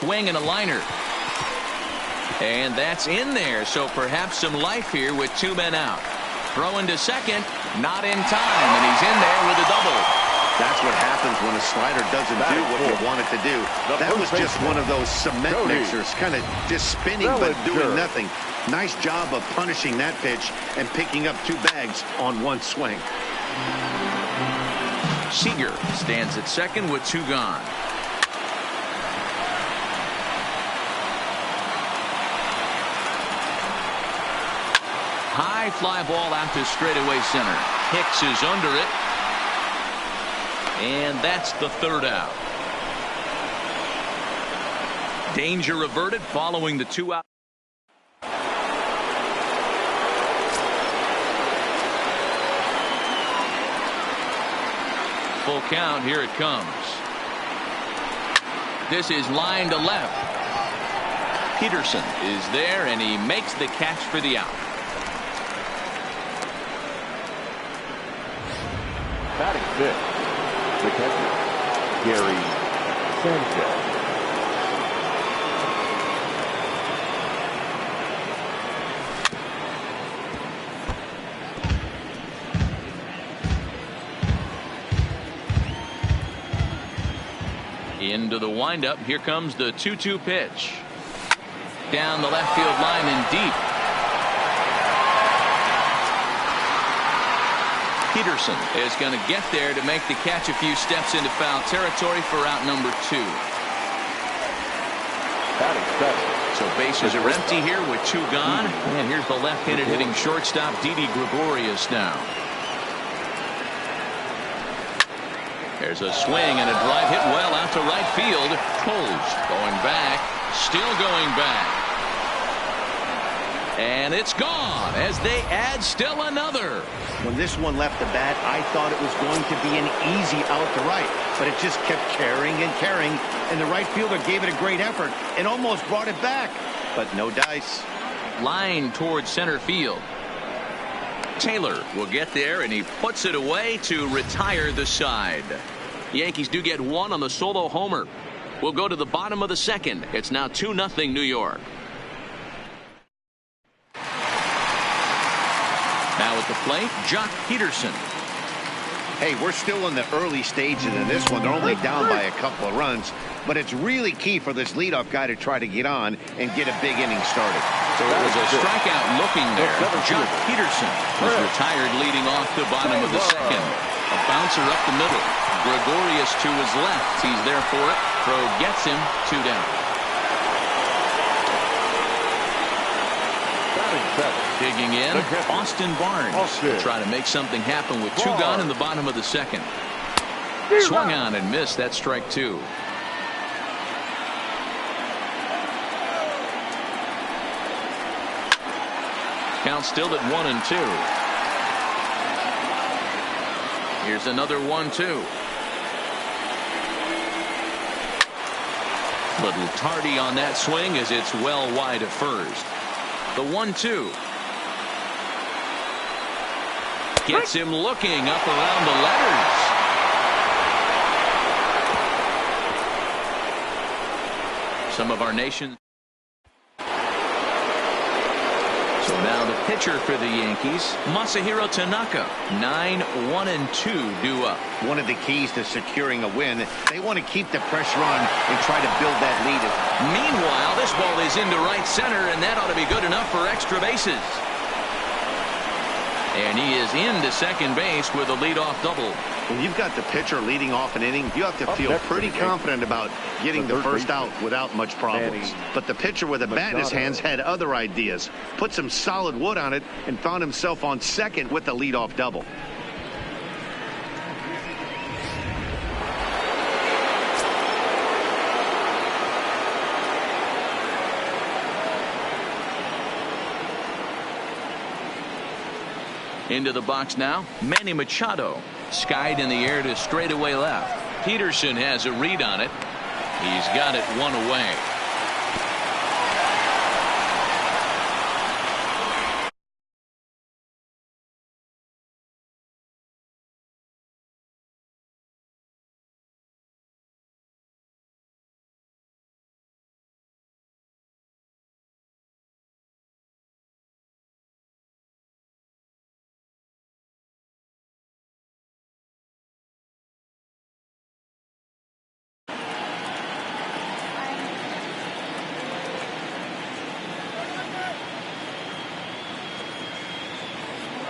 swing and a liner. And that's in there, so perhaps some life here with 2 men out. Throwing to second, not in time, and he's in there with a double. That's what happens when a slider doesn't do what you want it to do. That was just one of those cement mixers, kind of just spinning but doing nothing. Nice job of punishing that pitch and picking up 2 bags on 1 swing. Seager stands at second with 2 gone. High fly ball out to straightaway center. Hicks is under it. And that's the 3rd out. Danger averted following the 2 out. Full count. Here it comes. This is line to left. Peterson is there, and he makes the catch for the out. Batting 5th, the catcher, Gary Sanchez. Into the windup. Here comes the 2-2 pitch. Down the left field line and deep. Peterson is going to get there to make the catch a few steps into foul territory for out number 2. So bases are empty here with 2 gone. And here's the left-handed hitting shortstop Didi Gregorius now. There's a swing and a drive hit well out to right field. Pulls going back, still going back. And it's gone as they add still another. When this one left the bat, I thought it was going to be an easy out to right, but it just kept carrying and carrying, and the right fielder gave it a great effort and almost brought it back, but no dice. Line towards center field. Taylor will get there, and he puts it away to retire the side. The Yankees do get 1 on the solo homer. We'll go to the bottom of the 2nd. It's now 2-0 New York. Now at the plate, Jock Peterson. Hey, we're still in the early stages of this one. They're only down by a couple of runs, but it's really key for this leadoff guy to try to get on and get a big inning started. So it was a strikeout looking there. Jock Peterson was retired leading off the bottom of the 2nd. A bouncer up the middle. Gregorius to his left. He's there for it. Throw gets him. 2 down. Digging in, Austin Barnes to try to make something happen with 2 gone in the bottom of the 2nd. Swung on and missed. That's strike 2. Count still at 1-2. Here's another 1-2. Little tardy on that swing as it's well wide of first. The 1-2. Gets him looking up around the letters. Some of our nation's. So now the pitcher for the Yankees, Masahiro Tanaka. 9-1-2 due up. One of the keys to securing a win, they want to keep the pressure on and try to build that lead. Meanwhile, this ball is into right center, and that ought to be good enough for extra bases. And he is into second base with a leadoff double. When you've got the pitcher leading off an inning, you have to feel pretty confident about getting the first out without much problems. But the pitcher with a bat in his hands had other ideas. Put some solid wood on it and found himself on second with the leadoff double. Into the box now, Manny Machado. Skied in the air to straightaway left. Peterson has a read on it. He's got it 1 away.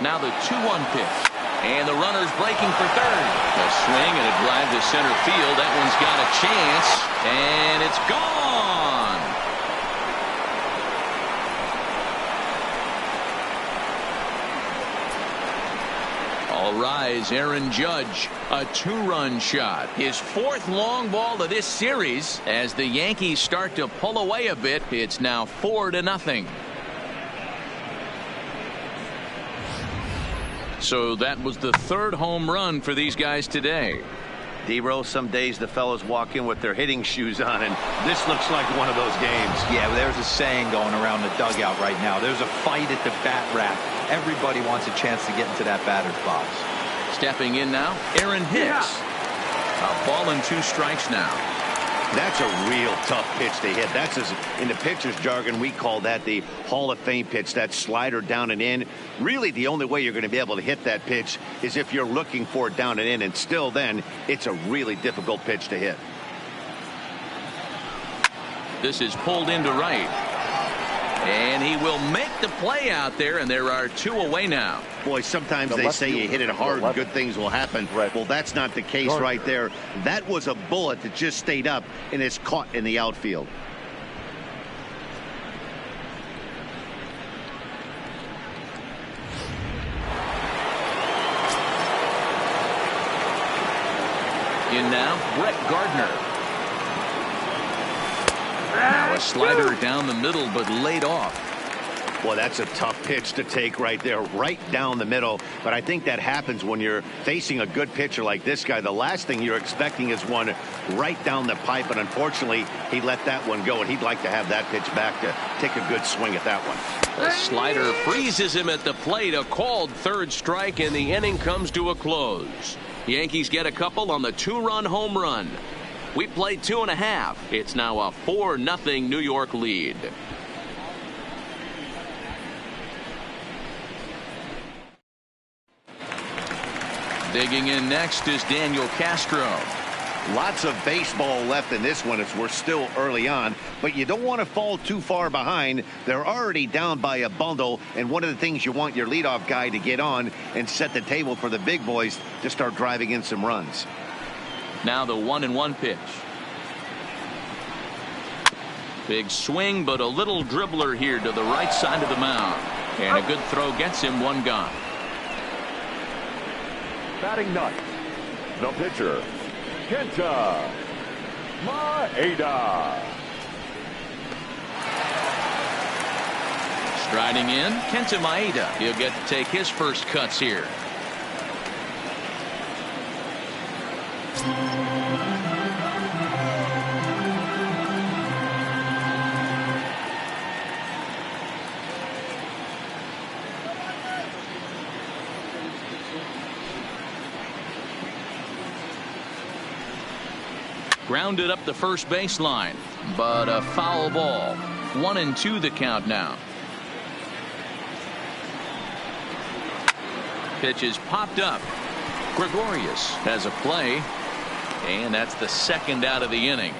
Now the 2-1 pitch. And the runner's breaking for third. A swing and a drive to center field. That one's got a chance. And it's gone. All rise, Aaron Judge. A 2-run shot. His 4th long ball of this series. As the Yankees start to pull away a bit, it's now 4-0. So that was the 3rd home run for these guys today. D-Rose, some days the fellows walk in with their hitting shoes on, and this looks like one of those games. Yeah, there's a saying going around the dugout right now. There's a fight at the bat rack. Everybody wants a chance to get into that batter's box. Stepping in now, Aaron Hicks. A ball and 2 strikes now. That's a real tough pitch to hit. That's, in the pitcher's jargon, we call that the Hall of Fame pitch, that slider down and in. Really, the only way you're going to be able to hit that pitch is if you're looking for it down and in, and still then, it's a really difficult pitch to hit. This is pulled into right. And he will make the play out there, and there are 2 away now. Boy, sometimes they say you hit it hard and good things will happen. Well, that's not the case right there. That was a bullet that just stayed up and is caught in the outfield. In now, Brett Gardner. Now a slider down the middle, but laid off. Well, that's a tough pitch to take right there, right down the middle. But I think that happens when you're facing a good pitcher like this guy. The last thing you're expecting is one right down the pipe, and unfortunately, he let that one go, and he'd like to have that pitch back to take a good swing at that one. The slider freezes him at the plate. A called 3rd strike, and the inning comes to a close. Yankees get a couple on the 2-run home run. We played 2.5. It's now a 4-0 New York lead. Digging in next is Daniel Castro. Lots of baseball left in this one as we're still early on, but you don't want to fall too far behind. They're already down by a bundle, and one of the things you want your leadoff guy to get on and set the table for the big boys to start driving in some runs. Now the 1-1 pitch. Big swing, but a little dribbler here to the right side of the mound. And a good throw gets him 1 gone. Batting ninth, the pitcher, Kenta Maeda. Striding in, Kenta Maeda. He'll get to take his first cuts here. Grounded up the first baseline, but a foul ball. 1-2 the count now. Pitch is popped up. Gregorius has a play, and that's the 2nd out of the inning.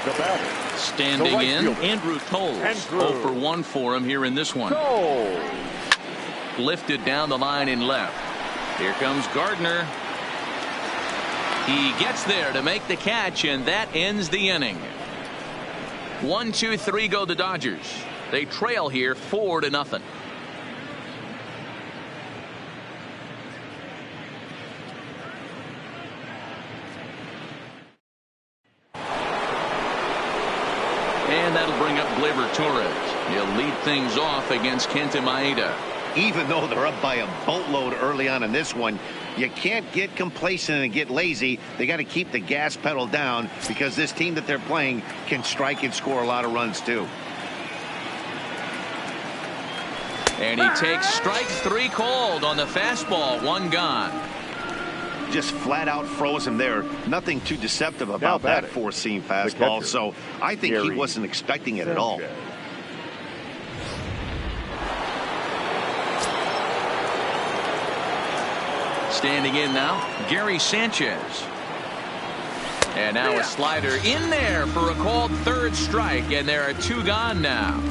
The batter, standing right in, fielder, Andrew Toles. 0 for 1 for him here in this one. Toles. Lifted down the line in left. Here comes Gardner. He gets there to make the catch, and that ends the inning. 1-2-3 go the Dodgers. They trail here 4-0. And that'll bring up Gleyber Torres. He'll lead things off against Kenta Maeda. Even though they're up by a boatload early on in this one, you can't get complacent and get lazy. They got to keep the gas pedal down because this team that they're playing can strike and score a lot of runs too. And he takes strike 3 called on the fastball. 1 gone. Just flat out froze him there. Nothing too deceptive about that 4-seam fastball. So I think he wasn't expecting it at all. Standing in now, Gary Sanchez. And now a slider in there for a called 3rd strike, and there are 2 gone now.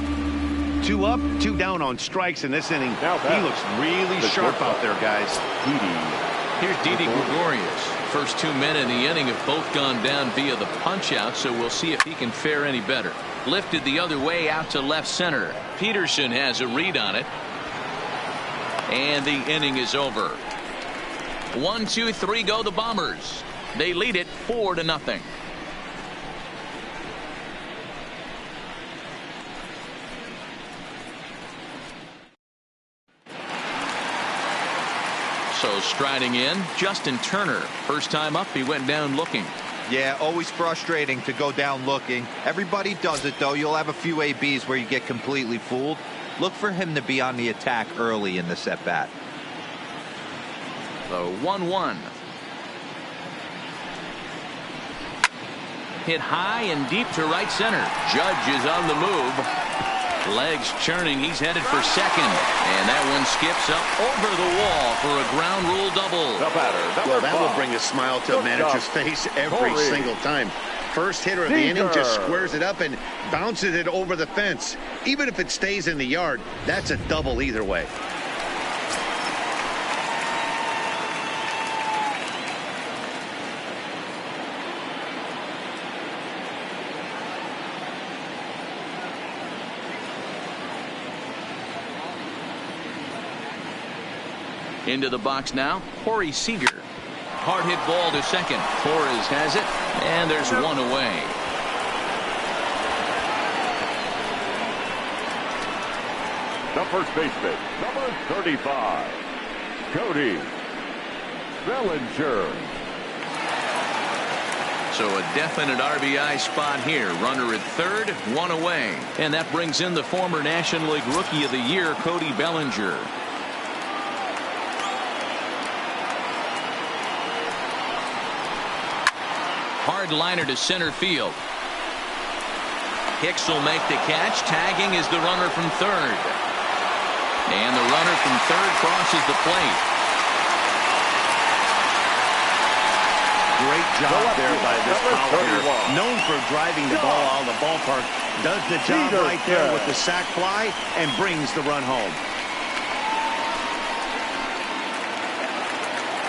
2 up, 2 down on strikes in this inning. Now He looks really sharp out there, guys. Here's Didi Gregorius. First 2 men in the inning have both gone down via the punch out, so we'll see if he can fare any better. Lifted the other way out to left center. Peterson has a read on it. And the inning is over. 1, 2, 3 go the Bombers. They lead it 4-0. So striding in, Justin Turner. First time up, he went down looking. Yeah, always frustrating to go down looking. Everybody does it, though. You'll have a few ABs where you get completely fooled. Look for him to be on the attack early in this at-bat. The 1-1. Hit high and deep to right center. Judge is on the move. Legs churning. He's headed for second. And that one skips up over the wall for a ground rule double. The batter, Well, that will bring a smile to a manager's face every single time. First hitter of the inning just squares it up and bounces it over the fence. Even if it stays in the yard, that's a double either way. Into the box now, Corey Seager. Hard hit ball to second. Torres has it, and there's one away. The first baseman, number 35, Cody Bellinger. So a definite RBI spot here. Runner at third, one away. And that brings in the former National League Rookie of the Year, Cody Bellinger. Hard liner to center field. Hicks will make the catch. Tagging is the runner from third. And the runner from third crosses the plate. Great job there by this power hitter. Known for driving the ball out of the ballpark. Does the job right there with the sac fly and brings the run home.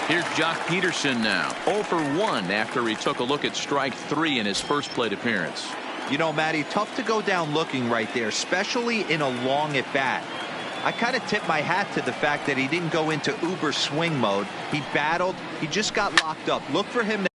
Here's Jock Peterson now. 0 for 1 after he took a look at strike 3 in his first plate appearance. You know, Matty, tough to go down looking right there, especially in a long at bat. I kind of tip my hat to the fact that he didn't go into uber swing mode. He battled. He just got locked up. Look for him to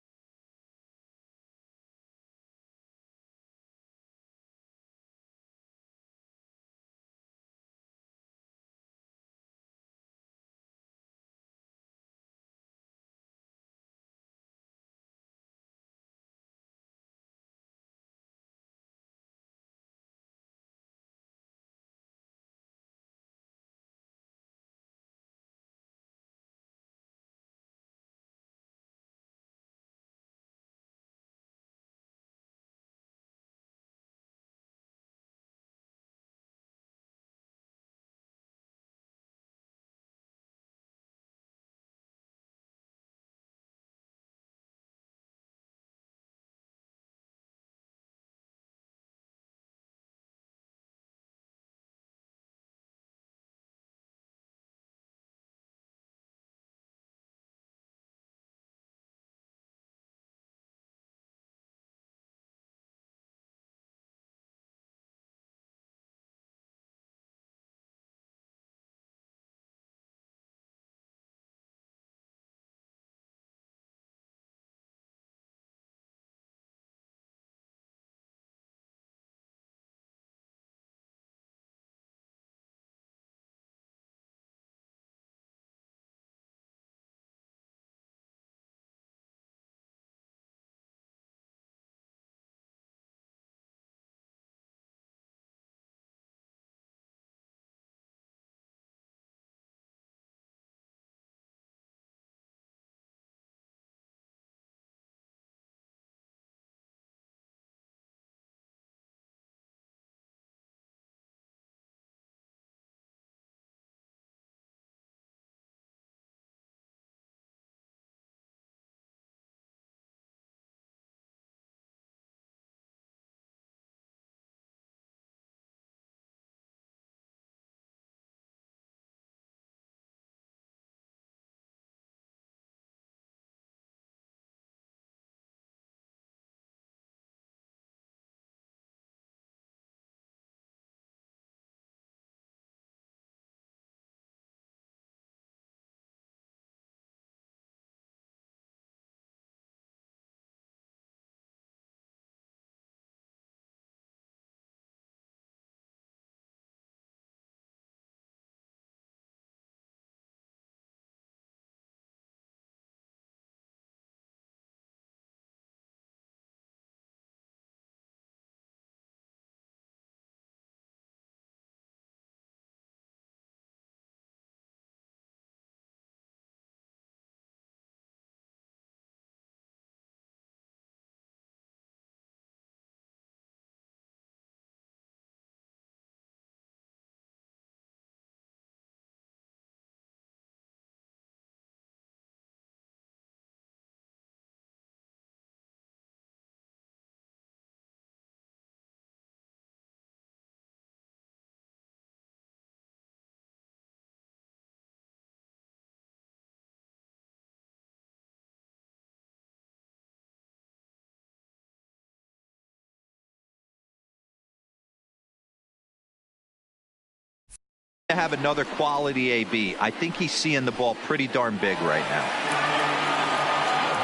have another quality AB. I think he's seeing the ball pretty darn big right now.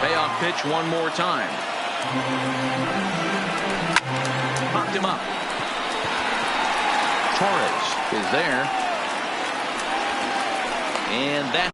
Payoff pitch one more time. Popped him up. Torres is there. And that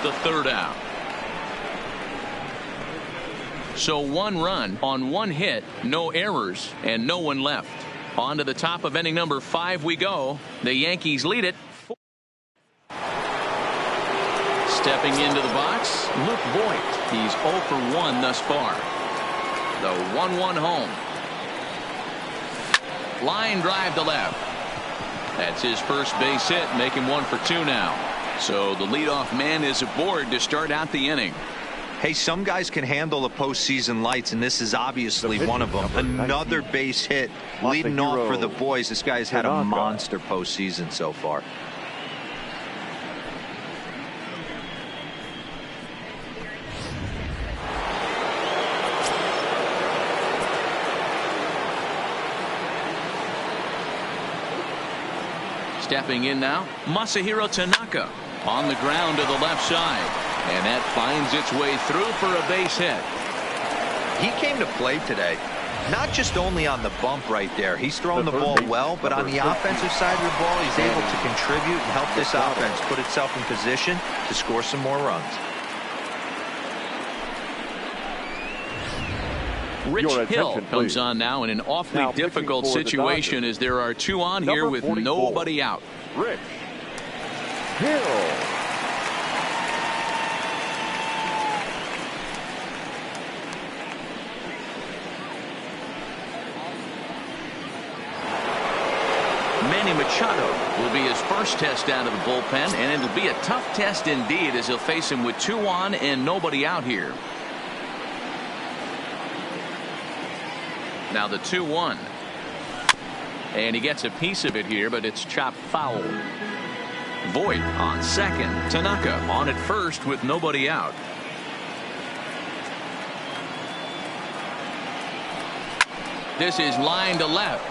the third out. So 1 run on 1 hit, no errors, and no one left. On to the top of inning number 5 we go. The Yankees lead it. Stepping into the box, Luke Voigt. He's 0 for 1 thus far. The 1-1 home. Line drive to left. That's his first base hit, making 1 for 2 now. So the leadoff man is aboard to start out the inning. Hey, some guys can handle the postseason lights, and this is obviously one of them. Another base hit leading off for the boys. This guy's had a monster postseason so far. Stepping in now, Masahiro Tanaka on the ground to the left side. And that finds its way through for a base hit. He came to play today, not just only on the bump right there. He's thrown the ball well, but on the offensive side of the ball, he's able to contribute and help this offense put itself in position to score some more runs. Rich Hill comes on now in an awfully difficult situation as there are 2 on here with nobody out. Rich Hill. Manny Machado will be his first test out of the bullpen, and it'll be a tough test indeed as he'll face him with 2 on and nobody out here. Now the 2-1. And he gets a piece of it here, but it's chopped foul. Voigt on second. Tanaka on at first with nobody out. This is line to left.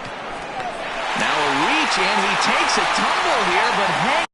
Now a reach, and he takes a tumble here, but hang.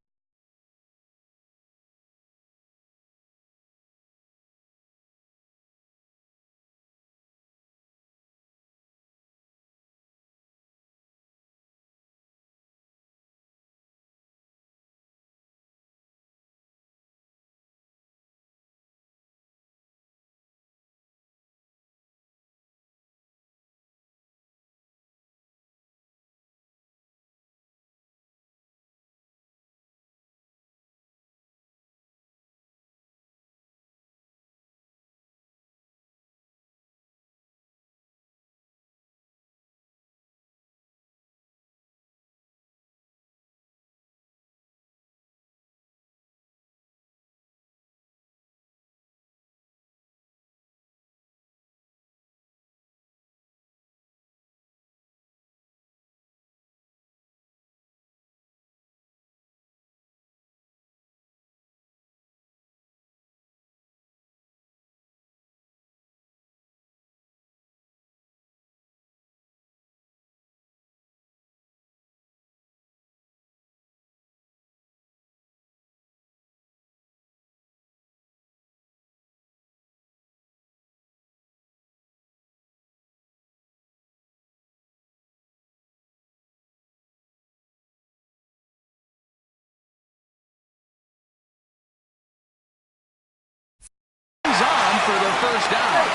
For the first out.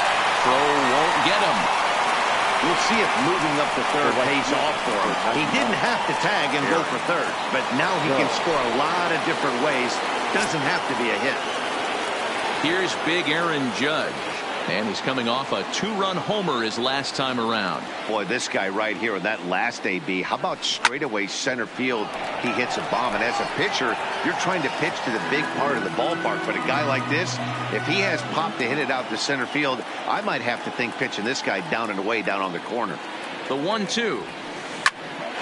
Throw won't get him. We'll see if moving up to third pays off for him. He didn't have to tag and go for third, but now he can score a lot of different ways. Doesn't have to be a hit. Here's big Aaron Judge, and he's coming off a 2-run homer his last time around. Boy, this guy right here, that last AB, how about straightaway center field? He hits a bomb, and as a pitcher, you're trying to pitch to the big part of the ballpark. But a guy like this, if he has pop to hit it out to center field, I might have to think pitching this guy down and away down on the corner. The 1-2.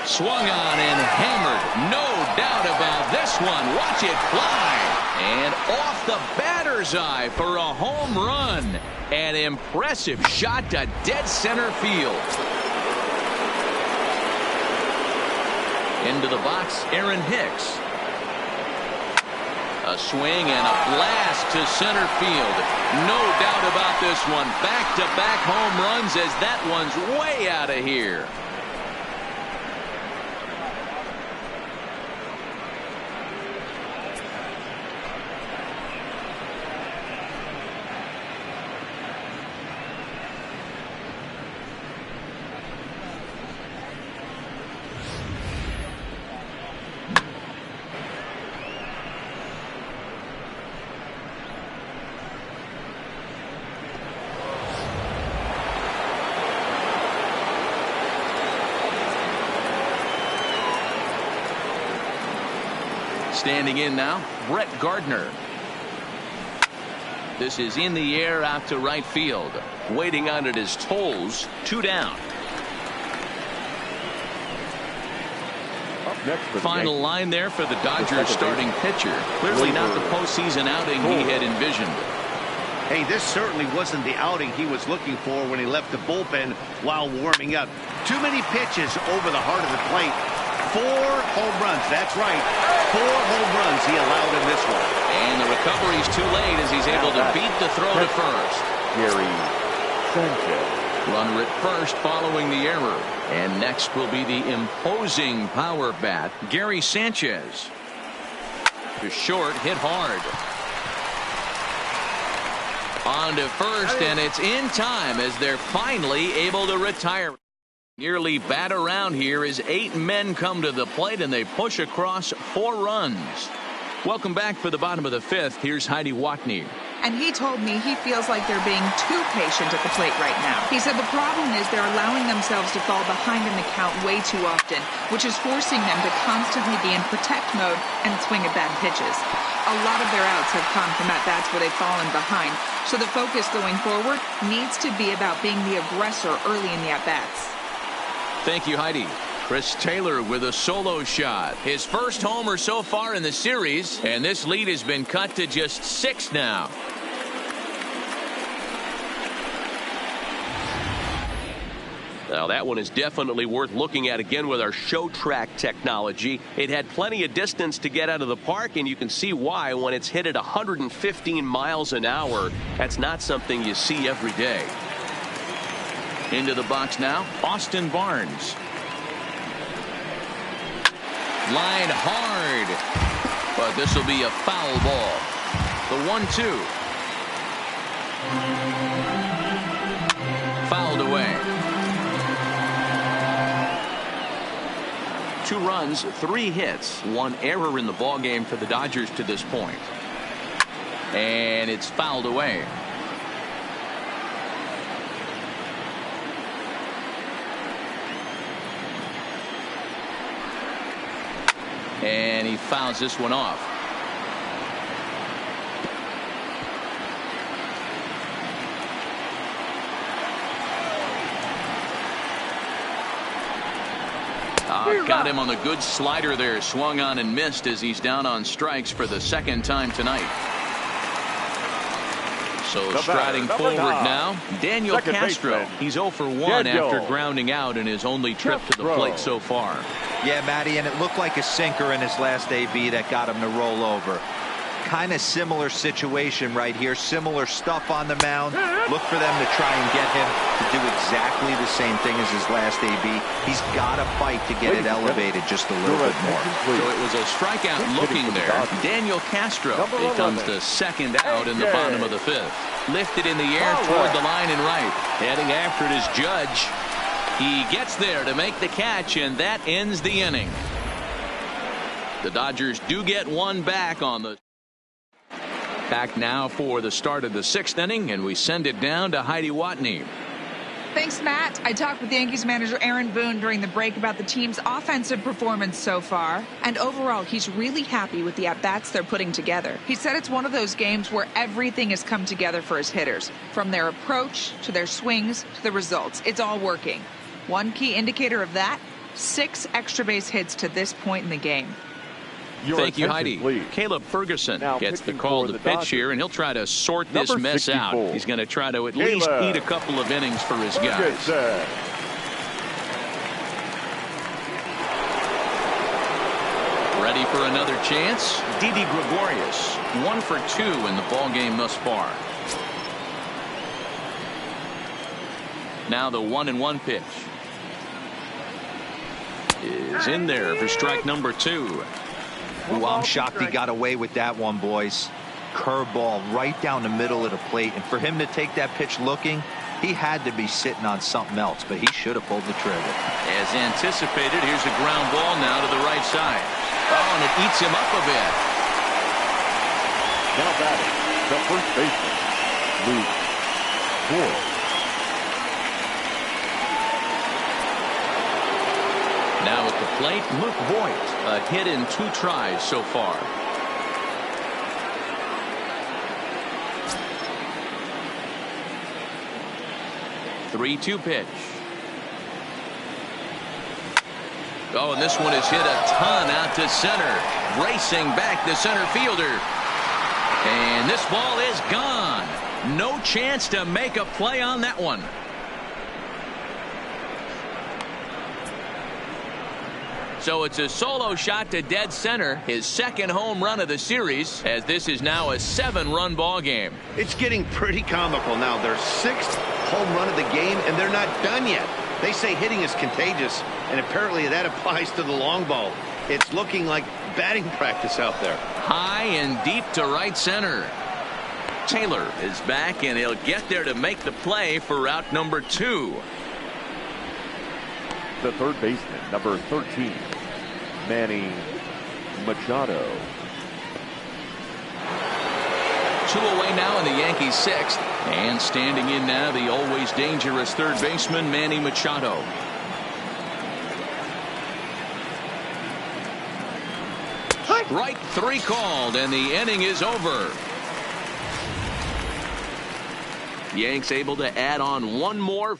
Swung on and hammered. No doubt about this one. Watch it fly. And off the batter's eye for a home run. An impressive shot to dead center field. Into the box, Aaron Hicks. A swing and a blast to center field. No doubt about this one. Back-to-back home runs as that one's way out of here. Standing in now, Brett Gardner. This is in the air out to right field. Waiting on it is Tolles. 2 down. Final line there for the Dodgers starting pitcher. Clearly not the postseason outing he had envisioned. Hey, this certainly wasn't the outing he was looking for when he left the bullpen while warming up. Too many pitches over the heart of the plate. 4 home runs. That's right. 4 home runs he allowed in this one. And the recovery's too late as he's able to beat the throw to first. Gary Sanchez. Runner at first following the error. And next will be the imposing power bat, Gary Sanchez. To short, hit hard. On to first, and it's in time as they're finally able to retire. Nearly bat around here as 8 men come to the plate and they push across 4 runs. Welcome back for the bottom of the 5th. Here's Heidi Watney. And he told me he feels like they're being too patient at the plate right now. He said the problem is they're allowing themselves to fall behind in the count way too often, which is forcing them to constantly be in protect mode and swing at bad pitches. A lot of their outs have come from at-bats where they've fallen behind, so the focus going forward needs to be about being the aggressor early in the at-bats. Thank you, Heidi. Chris Taylor with a solo shot. His first homer so far in the series, and this lead has been cut to just 6 now. Now that one is definitely worth looking at again with our show track technology. It had plenty of distance to get out of the park, and you can see why when it's hit at 115 miles an hour. That's not something you see every day. Into the box now, Austin Barnes. Line hard, but this will be a foul ball. The 1-2. Fouled away. 2 runs, 3 hits, 1 error in the ballgame for the Dodgers to this point. And it's fouled away. And he fouls this one off. Got him on the good slider there. Swung on and missed as he's down on strikes for the 2nd time tonight. So striding forward now, Daniel Castro. He's 0 for 1 after grounding out in his only trip to the plate so far. Yeah, Matty, and it looked like a sinker in his last AB that got him to roll over. Kind of similar situation right here. Similar stuff on the mound. Look for them to try and get him to do exactly the same thing as his last AB. He's got to fight to get it elevated just a little bit more. So it was a strikeout looking there. Daniel Castro becomes the 2nd out in the bottom of the 5th. Lifted in the air toward the line and right. Heading after it is Judge. He gets there to make the catch, and that ends the inning. The Dodgers do get 1 back on the back now for the start of the 6th inning, and we send it down to Heidi Watney. Thanks, Matt. I talked with Yankees manager Aaron Boone during the break about the team's offensive performance so far, and overall he's really happy with the at-bats they're putting together. He said it's one of those games where everything has come together for his hitters, from their approach to their swings to the results. It's all working. One key indicator of that, 6 extra base hits to this point in the game. Thank you, Heidi. Caleb Ferguson gets the call to pitch here, and he'll try to sort this mess out. He's going to try to at least eat a couple of innings for his guys. Ready for another chance? Didi Gregorius, 1 for 2 in the ballgame thus far. Now the 1-1 pitch is in there for strike number 2. Ooh, I'm shocked he got away with that one, boys. Curveball right down the middle of the plate, and for him to take that pitch looking, he had to be sitting on something else, but he should have pulled the trigger. As anticipated, here's a ground ball now to the right side. Oh, and it eats him up a bit. Now batting, the first baseman, Luke Ford. Now a the plate, Luke Voigt. A hit in 2 tries so far. The 3-2 pitch. Oh, and this one is hit a ton out to center. Racing back the center fielder. And this ball is gone. No chance to make a play on that one. So it's a solo shot to dead center, his second home run of the series, as this is now a 7-run ball game. It's getting pretty comical now. Their 6th home run of the game, and they're not done yet. They say hitting is contagious, and apparently that applies to the long ball. It's looking like batting practice out there. High and deep to right center. Taylor is back, and he'll get there to make the play for route number 2. The third baseman, number 13, Manny Machado. 2 away now in the Yankees' 6th. And standing in now, the always dangerous third baseman, Manny Machado. Strike 3 called, and the inning is over. Yanks able to add on 1 more.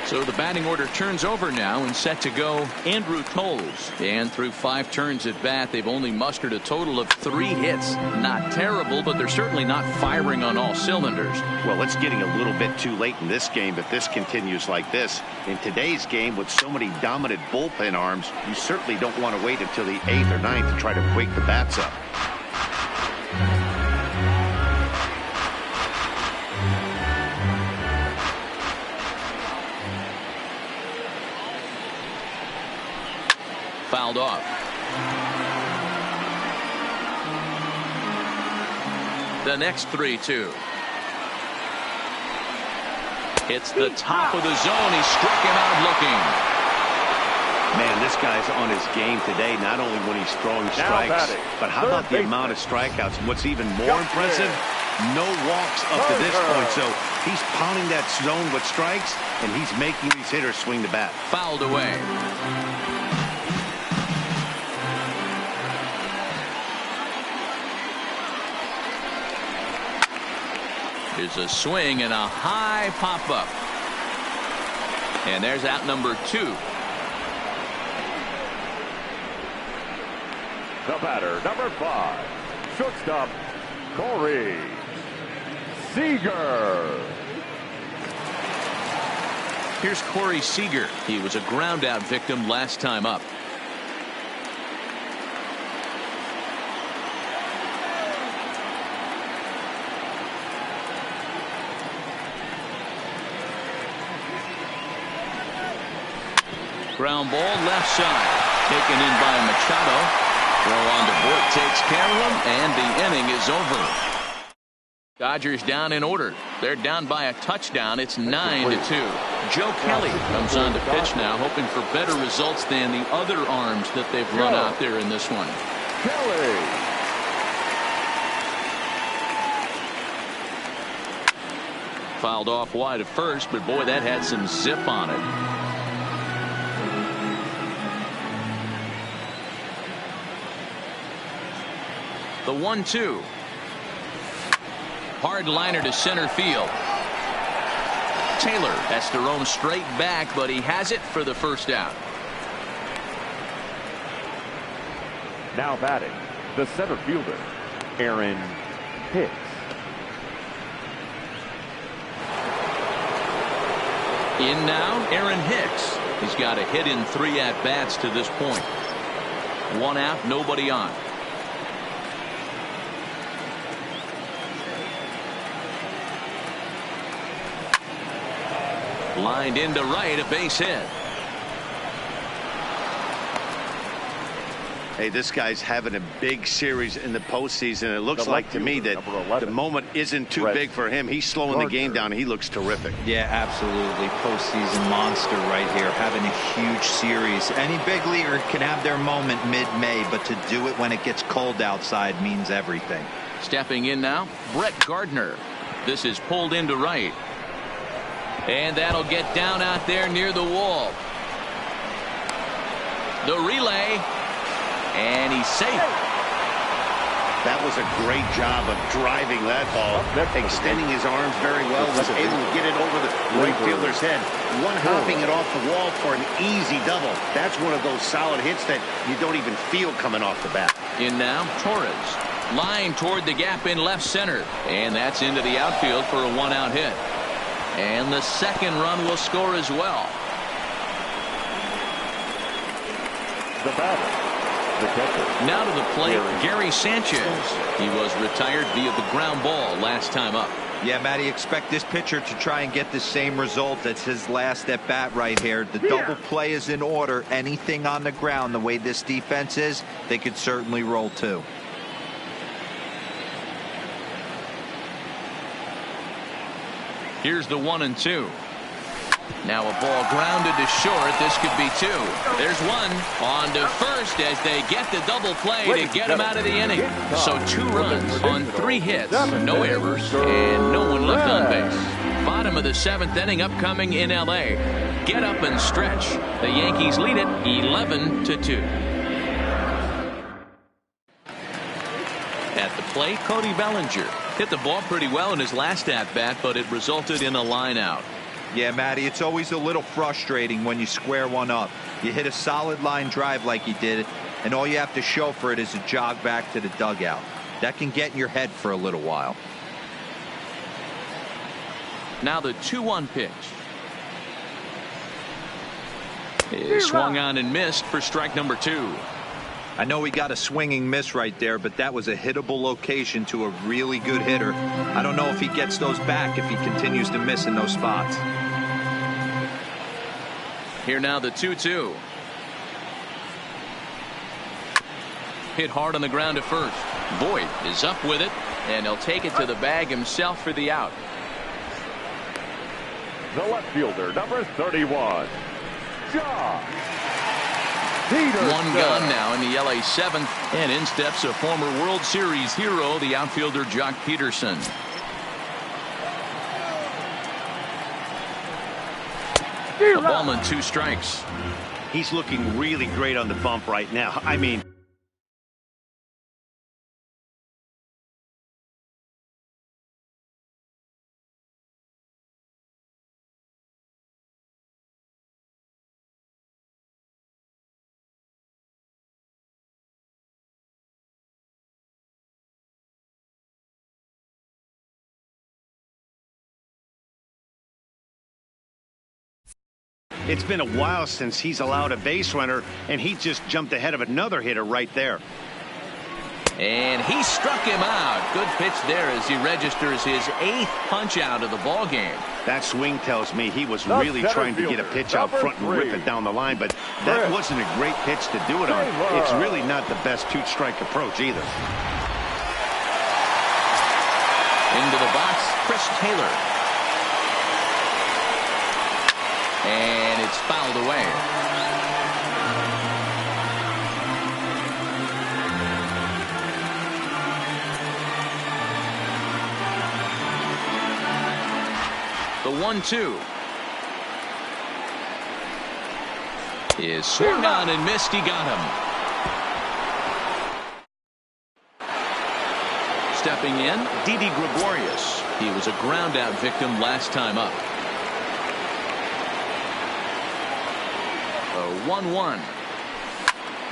So the batting order turns over now, and set to go Andrew Toles. And through 5 turns at bat, they've only mustered a total of 3 hits. Not terrible, but they're certainly not firing on all cylinders. Well, it's getting a little bit too late in this game if this continues like this. In today's game, with so many dominant bullpen arms, you certainly don't want to wait until the 8th or 9th to try to wake the bats up. Fouled off. The next 3-2. Hits the top of the zone. He struck him out looking. Man, this guy's on his game today, not only when he's throwing strikes, but how about the amount of strikeouts? And what's even more impressive, no walks up to this point. So he's pounding that zone with strikes, and he's making these hitters swing the bat. Fouled away. There's a swing and a high pop-up. And there's out number 2. The batter, number 5, shortstop, Corey Seager. Here's Corey Seager. He was a ground-out victim last time up. Ground ball left side. Taken in by Machado. Throw on to Voigt takes care of him, and the inning is over. Dodgers down in order. They're down by a touchdown. It's 9-2. Joe Kelly comes on to pitch now, hoping for better results than the other arms that they've run out there in this one. Kelly. Fouled off wide at first, but boy, that had some zip on it. The 1-2. Hard liner to center field. Taylor has to roam straight back, but he has it for the first out. Now batting, the center fielder, Aaron Hicks. In now, Aaron Hicks. He's got a hit in 3 at-bats to this point. 1 out, nobody on. Lined into right, a base hit. Hey, this guy's having a big series in the postseason. It looks like to me that the moment isn't too big for him. He's slowing the game down. He looks terrific. Yeah, absolutely. Postseason monster right here, having a huge series. Any big leaguer can have their moment mid-May, but to do it when it gets cold outside means everything. Stepping in now, Brett Gardner. This is pulled into right. And that'll get down out there near the wall. The relay. And he's safe. That was a great job of driving that ball, extending his arms very well, was able to get it over the right fielder's head, one-hopping it off the wall for an easy double. That's one of those solid hits that you don't even feel coming off the bat. In now, Torres. Line toward the gap in left center. And that's into the outfield for a one-out hit. And the second run will score as well. The batter. Now to the plate, Gary Sanchez. He was retired via the ground ball last time up. Yeah, Matty, expect this pitcher to try and get the same result. That's his last at bat right here. The double play is in order. Anything on the ground, the way this defense is, they could certainly roll too. Here's the 1-2. Now a ball grounded to short. This could be two. There's one. On to first as they get the double play to get him out of the inning. So 2 runs on 3 hits, no errors, and no one left on base. Bottom of the 7th inning upcoming in L.A. Get up and stretch. The Yankees lead it 11-2. At the plate, Cody Bellinger hit the ball pretty well in his last at-bat, but it resulted in a line out. Yeah, Matty, it's always a little frustrating when you square one up. You hit a solid line drive like he did, and all you have to show for it is a jog back to the dugout. That can get in your head for a little while. Now the 2-1 pitch. Is swung on and missed for strike number 2. I know he got a swinging miss right there, but that was a hittable location to a really good hitter. I don't know if he gets those back if he continues to miss in those spots. Here now the 2-2. Hit hard on the ground to first. Boyd is up with it, and he'll take it to the bag himself for the out. The left fielder, number 31, Josh. One gone now in the LA 7th, and in steps a former World Series hero, the outfielder Jock Peterson. A ball and 2 strikes. He's looking really great on the bump right now. I mean, it's been a while since he's allowed a base runner, and he just jumped ahead of another hitter right there. And he struck him out. Good pitch there as he registers his 8th punch out of the ball game. That swing tells me he was really trying to get a pitch out front and rip it down the line, but that wasn't a great pitch to do it on. It's really not the best 2-strike approach either. Into the box, Chris Taylor. And it's fouled away. The 1-2 is swung on and missed. He got him. Stepping in, Didi Gregorius. He was a ground out victim last time up. 1-1.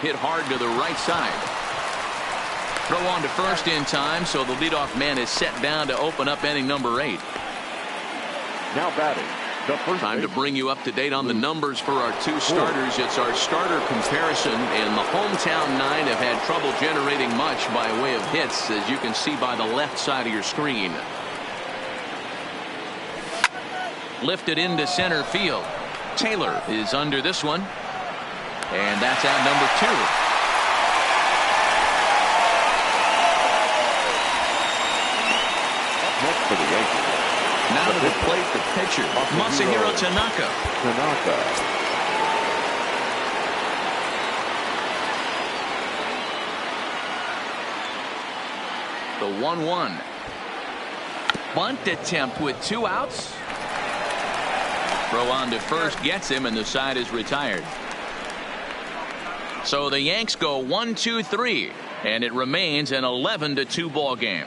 Hit hard to the right side. Throw on to first in time, so the leadoff man is set down to open up inning number 8. Now batting. Time to bring you up to date on the numbers for our 2 starters. It's our starter comparison, and the hometown 9 have had trouble generating much by way of hits, as you can see by the left side of your screen. Lifted into center field. Taylor is under this one. And that's out number 2. Next for the Yankees. Now to the plate, the pitcher, Masahiro Tanaka. The 1-1. Bunt attempt with 2 outs. Throw on to first gets him, and the side is retired. So the Yanks go 1-2-3, and it remains an 11-2 ball game.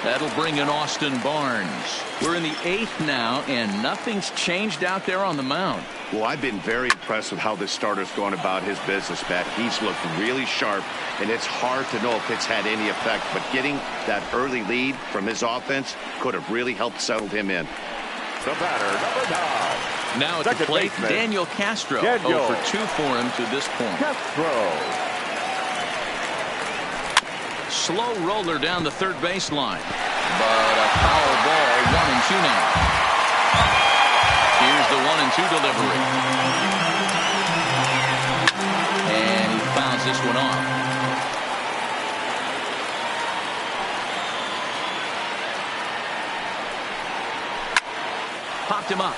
That'll bring in Austin Barnes. We're in the 8th now, and nothing's changed out there on the mound. Well, I've been very impressed with how this starter's going about his business, Matt. He's looked really sharp, and it's hard to know if it's had any effect. But getting that early lead from his offense could have really helped settle him in. The batter, number 9. Now at the plate, Daniel Castro. 0 for 2 for him to this point. Castro. Slow roller down the third baseline, but a foul ball. 1-2 now. Here's the 1-2 delivery, and he fouls this one off. Popped him up,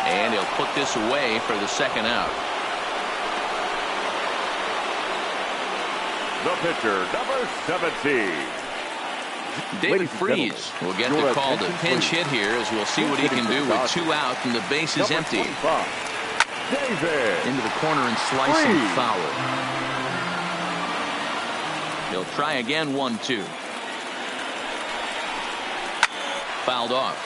and he'll put this away for the second out. The pitcher, number 17. David Freese will get the call to pinch hit here, as we'll see what he can do with 2 out and the base is empty. David. Into the corner and slice and foul. He'll try again. 1-2. Fouled off.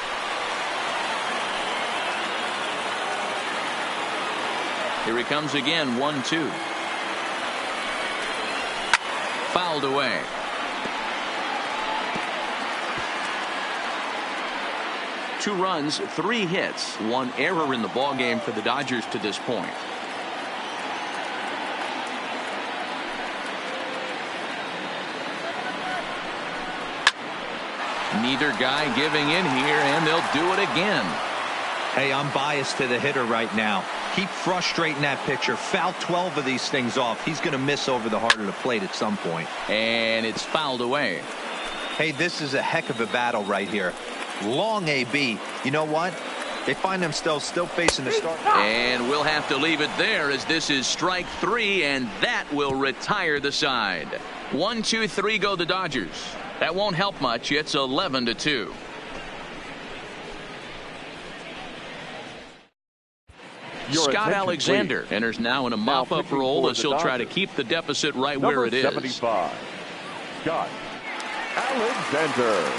Here he comes again. 1-2. Fouled away. Two runs, 3 hits, 1 error in the ballgame for the Dodgers to this point. Neither guy giving in here, and they'll do it again. Hey, I'm biased to the hitter right now. Keep frustrating that pitcher. Foul 12 of these things off. He's going to miss over the heart of the plate at some point. And it's fouled away. Hey, this is a heck of a battle right here. Long AB. You know what? They find themselves still facing the start. And we'll have to leave it there, as this is strike 3, and that will retire the side. 1-2-3 go the Dodgers. That won't help much. It's 11-2. Scott Alexander enters now in a mop-up role, as he'll try to keep the deficit right where it is. 75. Scott Alexander.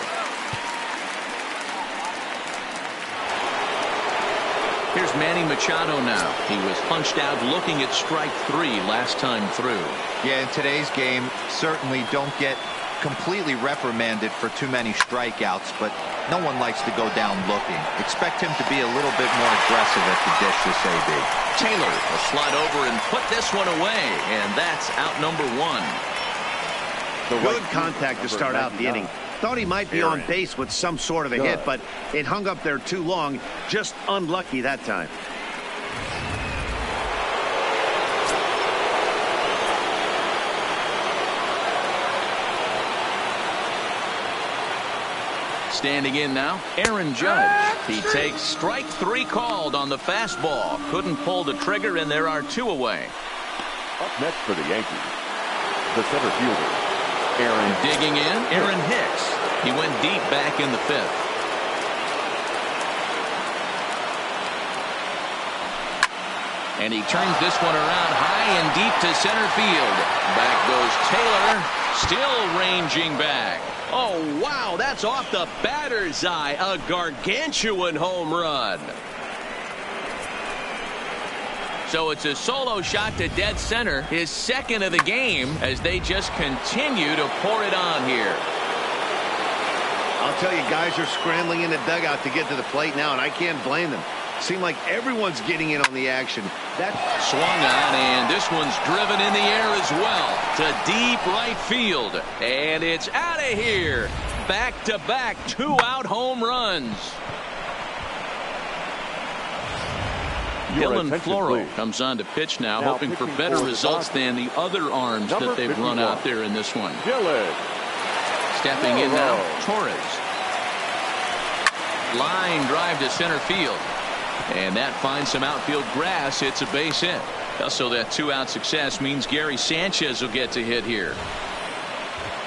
Here's Manny Machado now. He was punched out looking at strike 3 last time through. Yeah, in today's game, certainly don't get completely reprimanded for too many strikeouts, but no one likes to go down looking. Expect him to be a little bit more aggressive at the dish this AB. Taylor will slide over and put this one away, and that's out number 1. Good contact to start out the inning. Thought he might be on base with some sort of a hit, but it hung up there too long. Just unlucky that time. Standing in now, Aaron Judge. He takes strike 3 called on the fastball. Couldn't pull the trigger, and there are 2 away. Up next for the Yankees, the center fielder, Aaron. Digging in, Aaron Hicks. He went deep back in the 5th. And he turns this one around high and deep to center field. Back goes Taylor, still ranging back. Oh, wow, that's off the batter's eye. A gargantuan home run. So it's a solo shot to dead center, his 2nd of the game, as they just continue to pour it on here. I'll tell you, guys are scrambling in the dugout to get to the plate now, and I can't blame them. Seems like everyone's getting in on the action. That swung on, and this one's driven in the air as well to deep right field. And it's out of here. Back-to-back 2-out home runs. Dylan Floro comes on to pitch now, hoping for better results than the other arms that they've run out there in this one. Stepping in now, Torres. Line drive to center field. And that finds some outfield grass. It's a base hit. Also, that 2-out success means Gary Sanchez will get to hit here.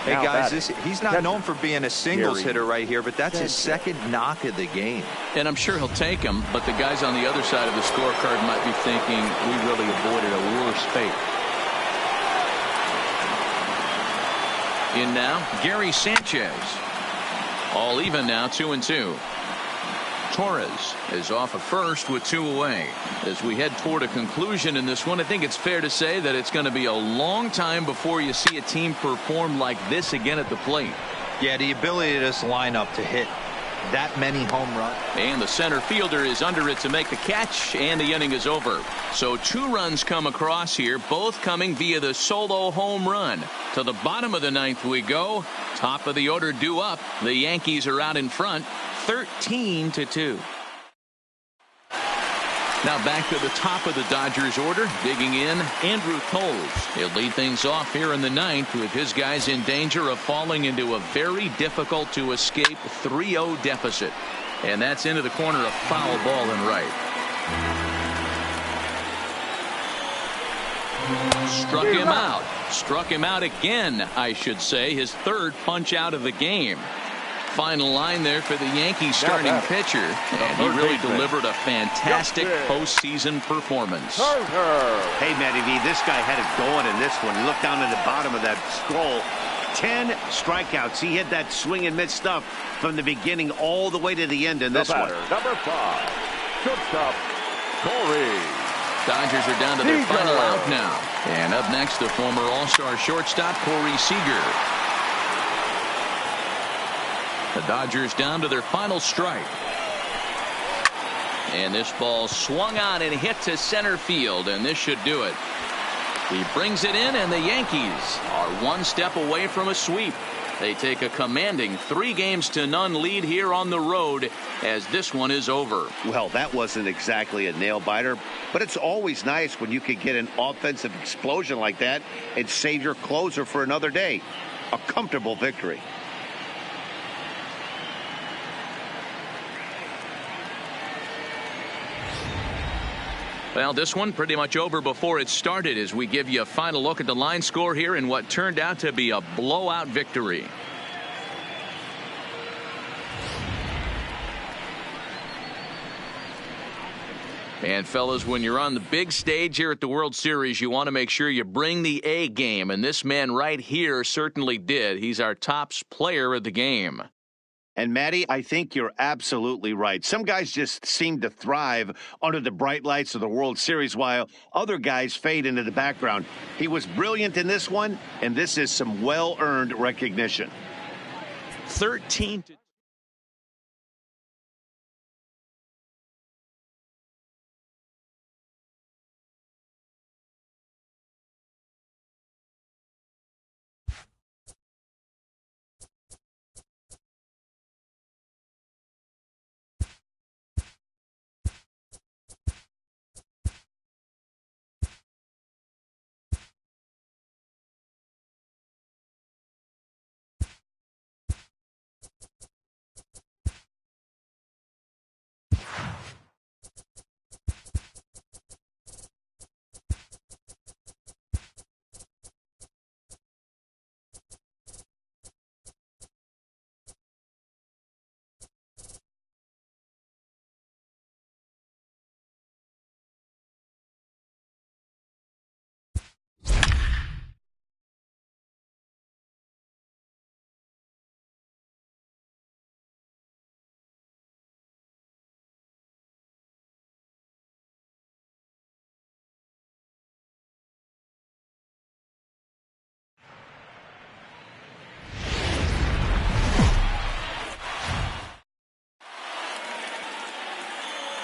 Hey guys, he's not known for being a singles hitter right here, but that's his second knock of the game. And I'm sure he'll take him, but the guys on the other side of the scorecard might be thinking we really avoided a worse fate. In now, Gary Sanchez. All even now, 2-2. Torres is off at first with 2 away. As we head toward a conclusion in this one, I think it's fair to say that it's going to be a long time before you see a team perform like this again at the plate. Yeah, the ability of this lineup to hit that many home runs. And the center fielder is under it to make the catch, and the inning is over. So 2 runs come across here, both coming via the solo home run. To the bottom of the 9th we go. Top of the order due up. The Yankees are out in front, 13-2. Now back to the top of the Dodgers order. Digging in, Andrew Toles. He'll lead things off here in the 9th with his guys in danger of falling into a very difficult to escape 3-0 deficit. And that's into the corner, of foul ball and right. Struck him out. Struck him out again, I should say. His 3rd punch out of the game. Final line there for the Yankees starting pitcher, and he really delivered a fantastic postseason performance. Hey, Matty V, this guy had it going in this one. Look down at the bottom of that scroll. 10 strikeouts. He hit that swing and miss stuff from the beginning all the way to the end in this one. Number 5, shortstop, Corey. Dodgers are down to their final out now. And up next, the former All-Star shortstop, Corey Seager. The Dodgers down to their final strike. And this ball swung on and hit to center field, and this should do it. He brings it in, and the Yankees are 1 step away from a sweep. They take a commanding 3-0 lead here on the road as this one is over. Well, that wasn't exactly a nail-biter, but it's always nice when you can get an offensive explosion like that and save your closer for another day. A comfortable victory. Well, this one pretty much over before it started as we give you a final look at the line score here in what turned out to be a blowout victory. And fellas, when you're on the big stage here at the World Series, you want to make sure you bring the A game, and this man right here certainly did. He's our top player of the game. And, Matty, I think you're absolutely right. Some guys just seem to thrive under the bright lights of the World Series while other guys fade into the background. He was brilliant in this one, and this is some well-earned recognition. 13 to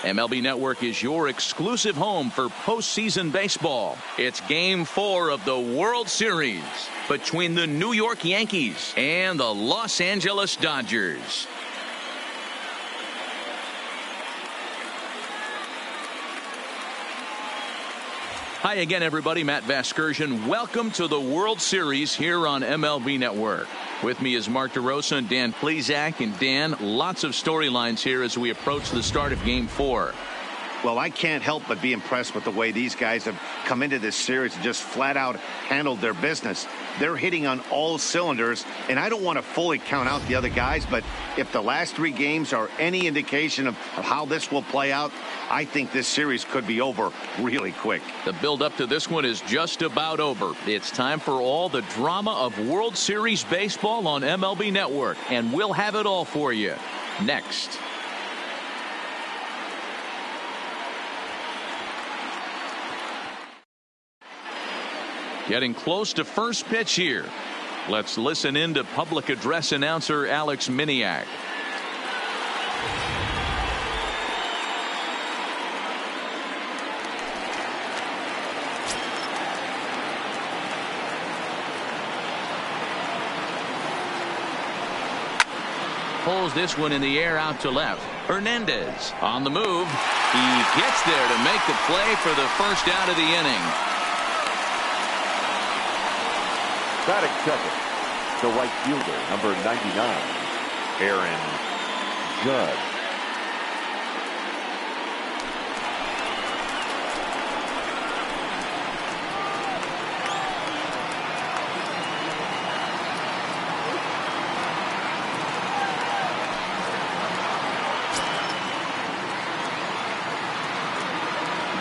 MLB Network is your exclusive home for postseason baseball. It's Game 4 of the World Series between the New York Yankees and the Los Angeles Dodgers. Hi again, everybody. Matt Vasgersian. Welcome to the World Series here on MLB Network. With me is Mark DeRosa and Dan Plesac. And Dan, lots of storylines here as we approach the start of Game 4. Well, I can't help but be impressed with the way these guys have come into this series and just flat out handled their business. They're hitting on all cylinders, and I don't want to fully count out the other guys, but if the last 3 games are any indication of how this will play out, I think this series could be over really quick. The build-up to this one is just about over. It's time for all the drama of World Series baseball on MLB Network, and we'll have it all for you next. Getting close to first pitch here. Let's listen in to public address announcer Alex Miniak. Pulls this one in the air out to left. Hernandez on the move. He gets there to make the play for the first out of the inning. Batting second, the right fielder, number 99, Aaron Judge.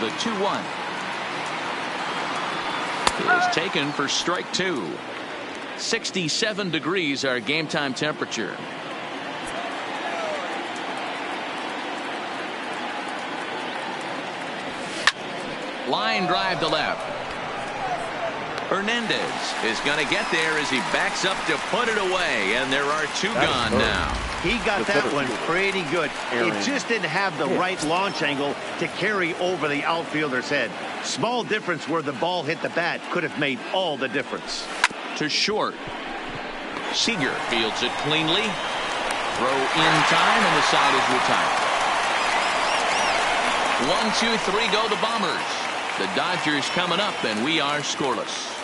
The 2-1 is taken for strike 2. 67 degrees our game time temperature. Line drive to left. Hernandez is going to get there as he backs up to put it away, and there are 2 gone now. He got that one pretty good. It just didn't have the right launch angle to carry over the outfielder's head. Small difference where the ball hit the bat could have made all the difference. To short. Seager fields it cleanly. Throw in time, and the side is retired. 1, 2, 3 go the Bombers. The Dodgers coming up, and we are scoreless.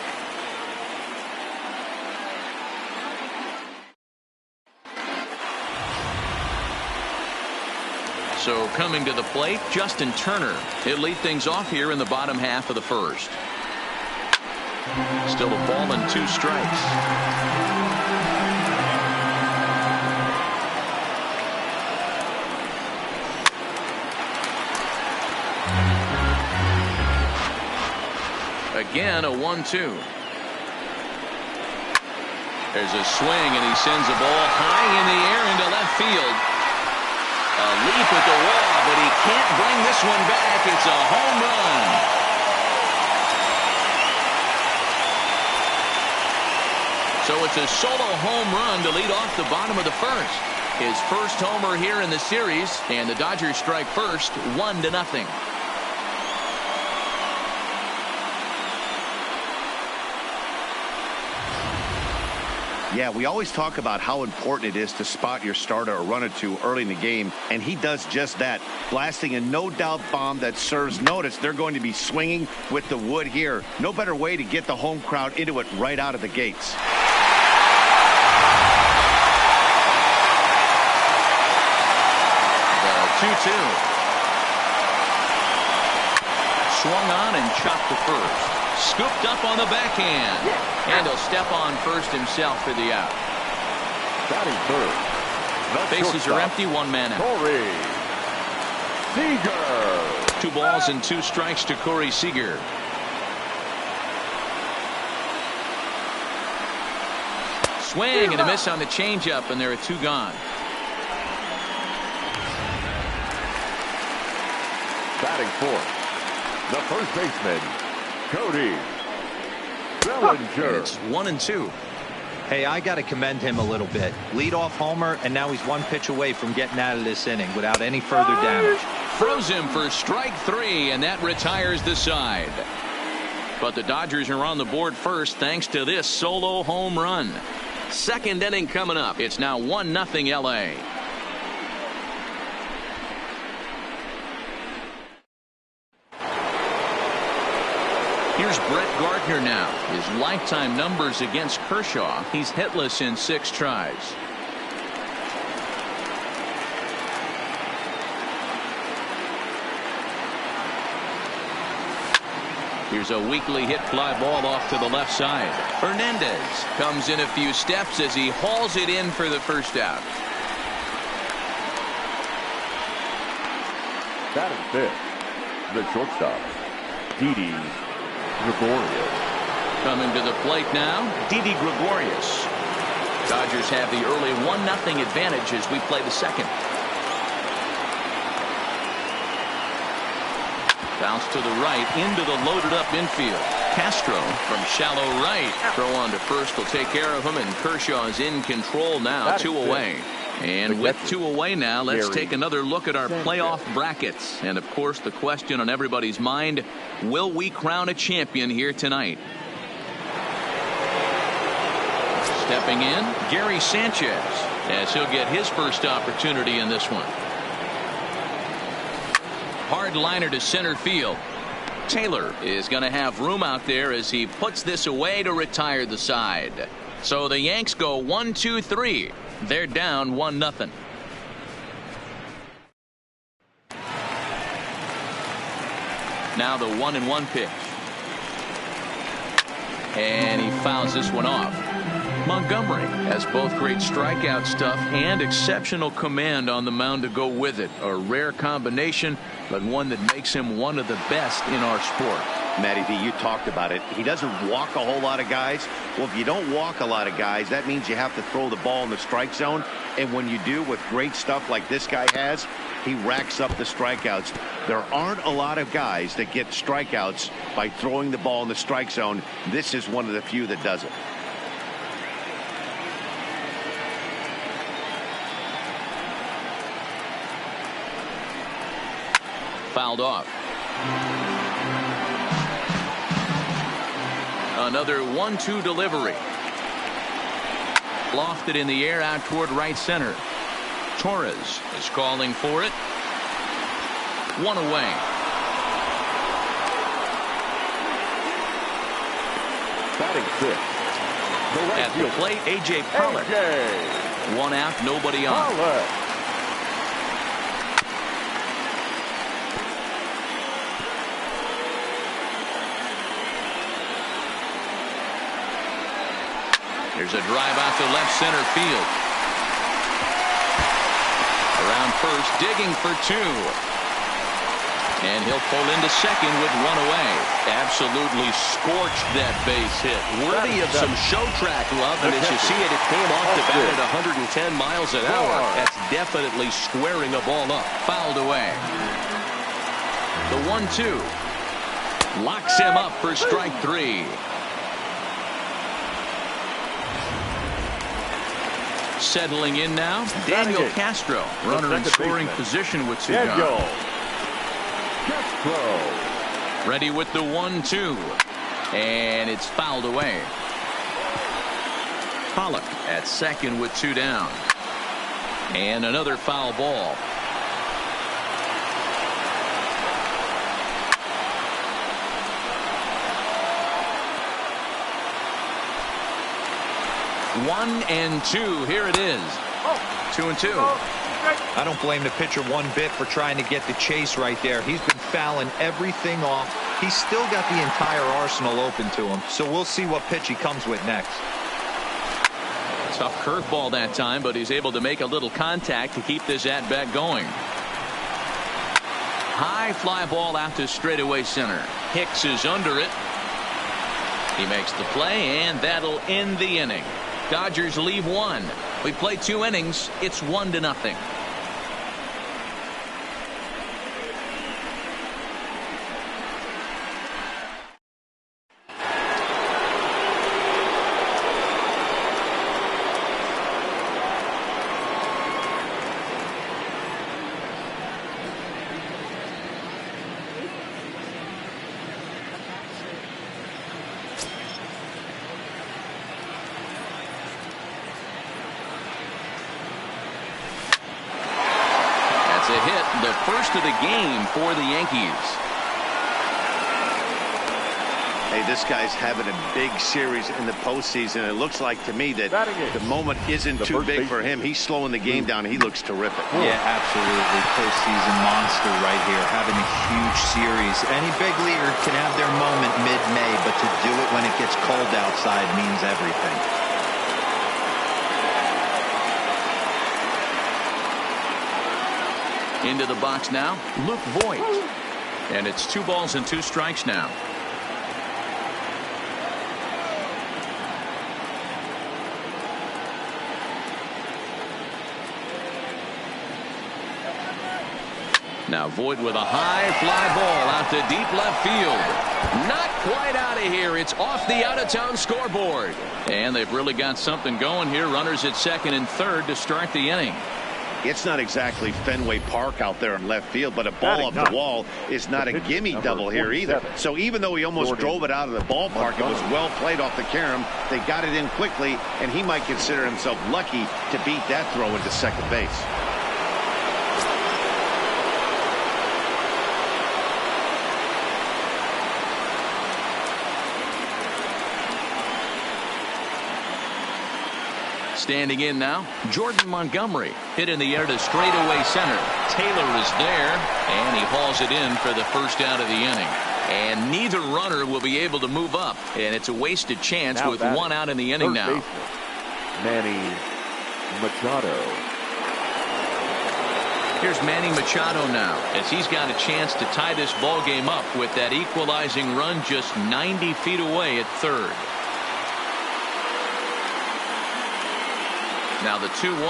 So coming to the plate, Justin Turner. He'll lead things off here in the bottom half of the first. Still a ball and 2 strikes. Again, a 1-2. There's a swing, and he sends a ball high in the air into left field. A leap at the wall, but he can't bring this one back. It's a home run. So it's a solo home run to lead off the bottom of the first. His first homer here in the series, and the Dodgers strike first, 1-0. Yeah, we always talk about how important it is to spot your starter or run it to early in the game, and he does just that, blasting a no-doubt bomb that serves notice. They're going to be swinging with the wood here. No better way to get the home crowd into it right out of the gates. The 2-2. Swung on and chopped to first. Scooped up on the backhand. And he'll step on first himself for the out. Batting third. Bases are empty, 1 man out. Corey Seager. 2 balls and 2 strikes to Corey Seager. Swing and a miss on the changeup, and there are 2 gone. Batting fourth, the first baseman, Cody Bellinger. It's 1-2. Hey, I got to commend him a little bit. Leadoff homer, and now he's 1 pitch away from getting out of this inning without any further damage. Throws him for strike 3, and that retires the side. But the Dodgers are on the board first thanks to this solo home run. Second inning coming up. It's now 1-0 LA. Here's Brett Gardner now. His lifetime numbers against Kershaw. He's hitless in 6 tries. Here's a weakly hit fly ball off to the left side. Hernandez comes in a few steps as he hauls it in for the first out. That is fifth. The shortstop, Didi Gregorius. Coming to the plate now, Didi Gregorius. Dodgers have the early 1-0 advantage as we play the second. Bounce to the right into the loaded up infield. Castro from shallow right. Throw on to first will take care of him, and Kershaw's in control now. 2 away. And with 2 away now, let's take another look at our playoff brackets. And of course, the question on everybody's mind, will we crown a champion here tonight? Stepping in, Gary Sanchez, as he'll get his first opportunity in this one. Hard liner to center field. Taylor is going to have room out there as he puts this away to retire the side. So the Yanks go 1-2-3. They're down 1-0. Now the 1-1 pitch. And he fouls this one off. Montgomery has both great strikeout stuff and exceptional command on the mound to go with it. A rare combination, but one that makes him one of the best in our sport. Matty V, you talked about it. He doesn't walk a whole lot of guys. Well, if you don't walk a lot of guys, that means you have to throw the ball in the strike zone. And when you do, with great stuff like this guy has, he racks up the strikeouts. There aren't a lot of guys that get strikeouts by throwing the ball in the strike zone. This is one of the few that does it. Fouled off. Another 1-2 delivery. Lofted in the air out toward right center. Torres is calling for it. 1 away. Batting fifth. At the plate, A.J. Pollock. 1 out, nobody on. There's a drive out to left center field. Around first, digging for 2. And he'll pull into second with 1 away. Absolutely scorched that base hit. Worthy of some show track love. And as you see it, it came off the bat at 110 miles an hour. That's definitely squaring a ball up. Fouled away. The 1-2. Locks him up for strike 3. Settling in now, Daniel Castro, runner in scoring position with Cigar. Ready with the 1-2, and it's fouled away. Pollock at second with 2 down, and another foul ball. One and 2. Here it is. 2-2. I don't blame the pitcher one bit for trying to get the chase right there. He's been fouling everything off. He's still got the entire arsenal open to him. So we'll see what pitch he comes with next. Tough curveball that time, but he's able to make a little contact to keep this at bat going. High fly ball out to straightaway center. Hicks is under it. He makes the play, and that'll end the inning. Dodgers leave 1. We play 2 innings. It's 1-0. The first of the game for the Yankees. Hey, this guy's having a big series in the postseason. It looks like to me that the moment isn't too big for him. He's slowing the game down. He looks terrific. Yeah, absolutely. Postseason monster right here, having a huge series. Any big leaguer can have their moment mid-May, but to do it when it gets cold outside means everything. Into the box now, Luke Voigt. And it's 2 balls and 2 strikes now. Now Voigt with a high fly ball out to deep left field. Not quite out of here. It's off the out-of-town scoreboard. And they've really got something going here. Runners at second and third to start the inning. It's not exactly Fenway Park out there in left field, but a ball up the wall is not a gimme double here either. So even though he almost drove it out of the ballpark, it was well played off the carom. They got it in quickly, and he might consider himself lucky to beat that throw into second base. Standing in now, Jordan Montgomery. Hit in the air to straightaway center. Taylor is there, and he hauls it in for the first out of the inning. And neither runner will be able to move up, and it's a wasted chance with 1 out in the inning now. Manny Machado. Here's Manny Machado now, as he's got a chance to tie this ball game up with that equalizing run just 90 feet away at third. Now the 2-1. And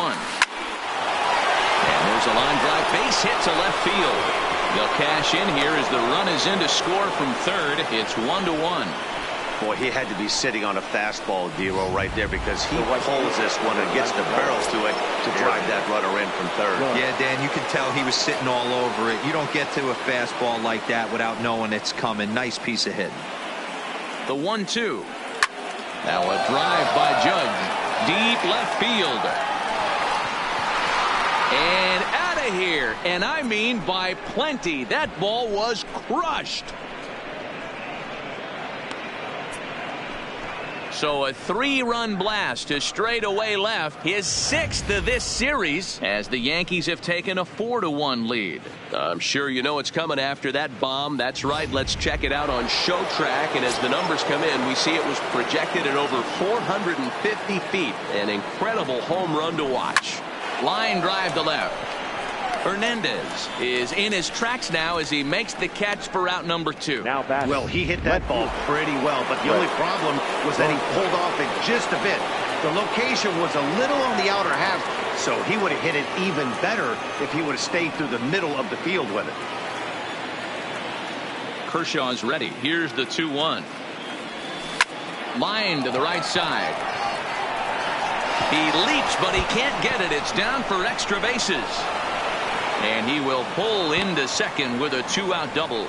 there's a line drive base hit to left field. They'll cash in here as the run is in to score from third. It's 1-1. Boy, he had to be sitting on a fastball, Dero, right there, because he pulls this one and gets the barrel to it to drive that runner in from third. Yeah, Dan, you can tell he was sitting all over it. You don't get to a fastball like that without knowing it's coming. Nice piece of hitting. The 1-2. Now a drive by Judge. Deep left field. And out of here. And I mean by plenty. That ball was crushed. So a 3-run blast to straightaway left. His 6th of this series as the Yankees have taken a 4-1 lead. I'm sure you know it's coming after that bomb. That's right. Let's check it out on Show Track. And as the numbers come in, we see it was projected at over 450 feet. An incredible home run to watch. Line drive to left. Hernandez is in his tracks now as he makes the catch for out number 2. Well, he hit that ball pretty well, but the only problem was that he pulled off it just a bit. The location was a little on the outer half, so he would have hit it even better if he would have stayed through the middle of the field with it. Kershaw's ready. Here's the 2-1. Line to the right side. He leaps, but he can't get it. It's down for extra bases. And he will pull into second with a 2-out double.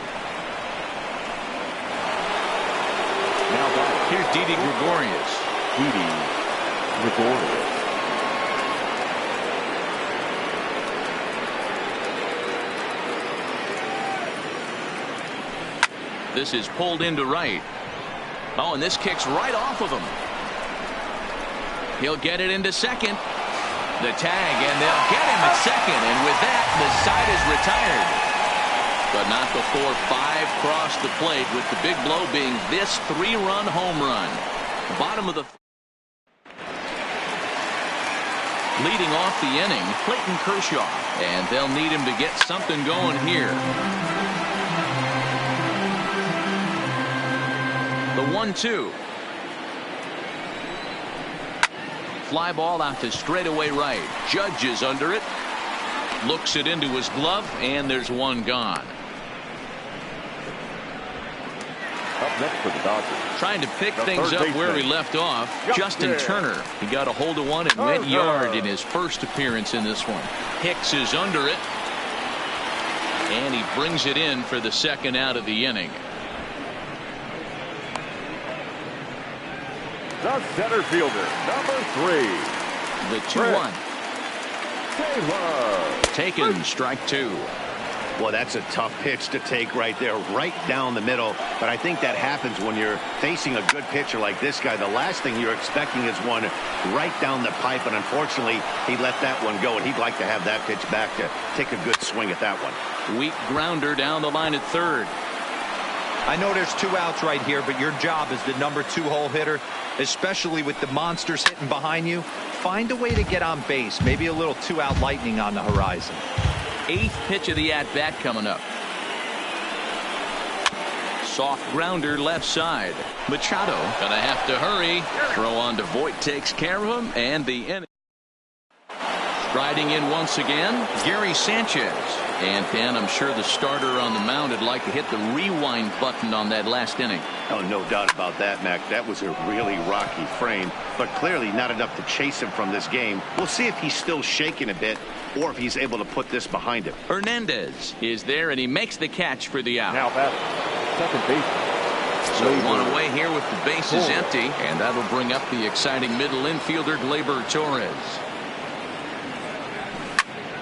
Now back. Here's Didi Gregorius. Didi Gregorius. This is pulled into right. Oh, and this kicks right off of him. He'll get it into second. The tag, and they'll get him at second. And with that, the side is retired. But not before 5 cross the plate, with the big blow being this 3-run home run. Bottom of the... Leading off the inning, Clayton Kershaw. And they'll need him to get something going here. The 1-2. Fly ball out to straightaway right. Judge is under it. Looks it into his glove, and there's one gone. Up next for the Dodgers. Trying to pick things up where we left off. Justin Turner. He got a hold of one and went yard in his first appearance in this one. Hicks is under it. And he brings it in for the second out of the inning. The center fielder, number 3. The 2-1. Taylor. Taken, strike 2. Well, that's a tough pitch to take right there, right down the middle. But I think that happens when you're facing a good pitcher like this guy. The last thing you're expecting is one right down the pipe, and unfortunately, he let that one go, and he'd like to have that pitch back to take a good swing at that one. Weak grounder down the line at third. I know there's 2 outs right here, but your job as the number 2 hole hitter, especially with the monsters hitting behind you, find a way to get on base. Maybe a little 2-out lightning on the horizon. 8th pitch of the at-bat coming up. Soft grounder left side. Machado gonna have to hurry. Throw on to Voit, takes care of him, and the inning. Striding in once again, Gary Sanchez. And Dan, I'm sure the starter on the mound would like to hit the rewind button on that last inning. Oh, no doubt about that, Mac. That was a really rocky frame, but clearly not enough to chase him from this game. We'll see if he's still shaking a bit or if he's able to put this behind him. Hernandez is there, and he makes the catch for the out. Now batting, second base. So one away here with the bases empty, and that'll bring up the exciting middle infielder, Gleyber Torres.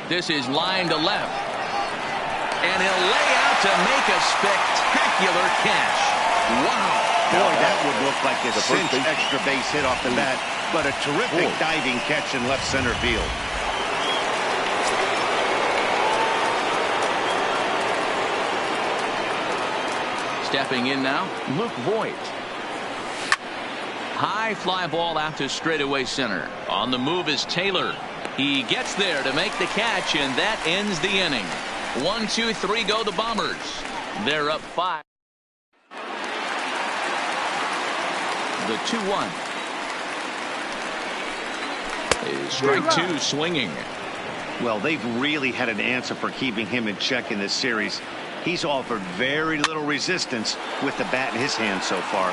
This is line to left. And he'll lay out to make a spectacular catch. Wow. Boy, that would look like a cinch extra base hit off the bat, but a terrific diving catch in left center field. Stepping in now, Luke Voit. High fly ball out to straightaway center. On the move is Taylor. He gets there to make the catch, and that ends the inning. 1, 2, 3 go the Bombers. They're up 5. The 2-1 is strike 2 swinging. Well, they've really had an answer for keeping him in check in this series. He's offered very little resistance with the bat in his hand so far.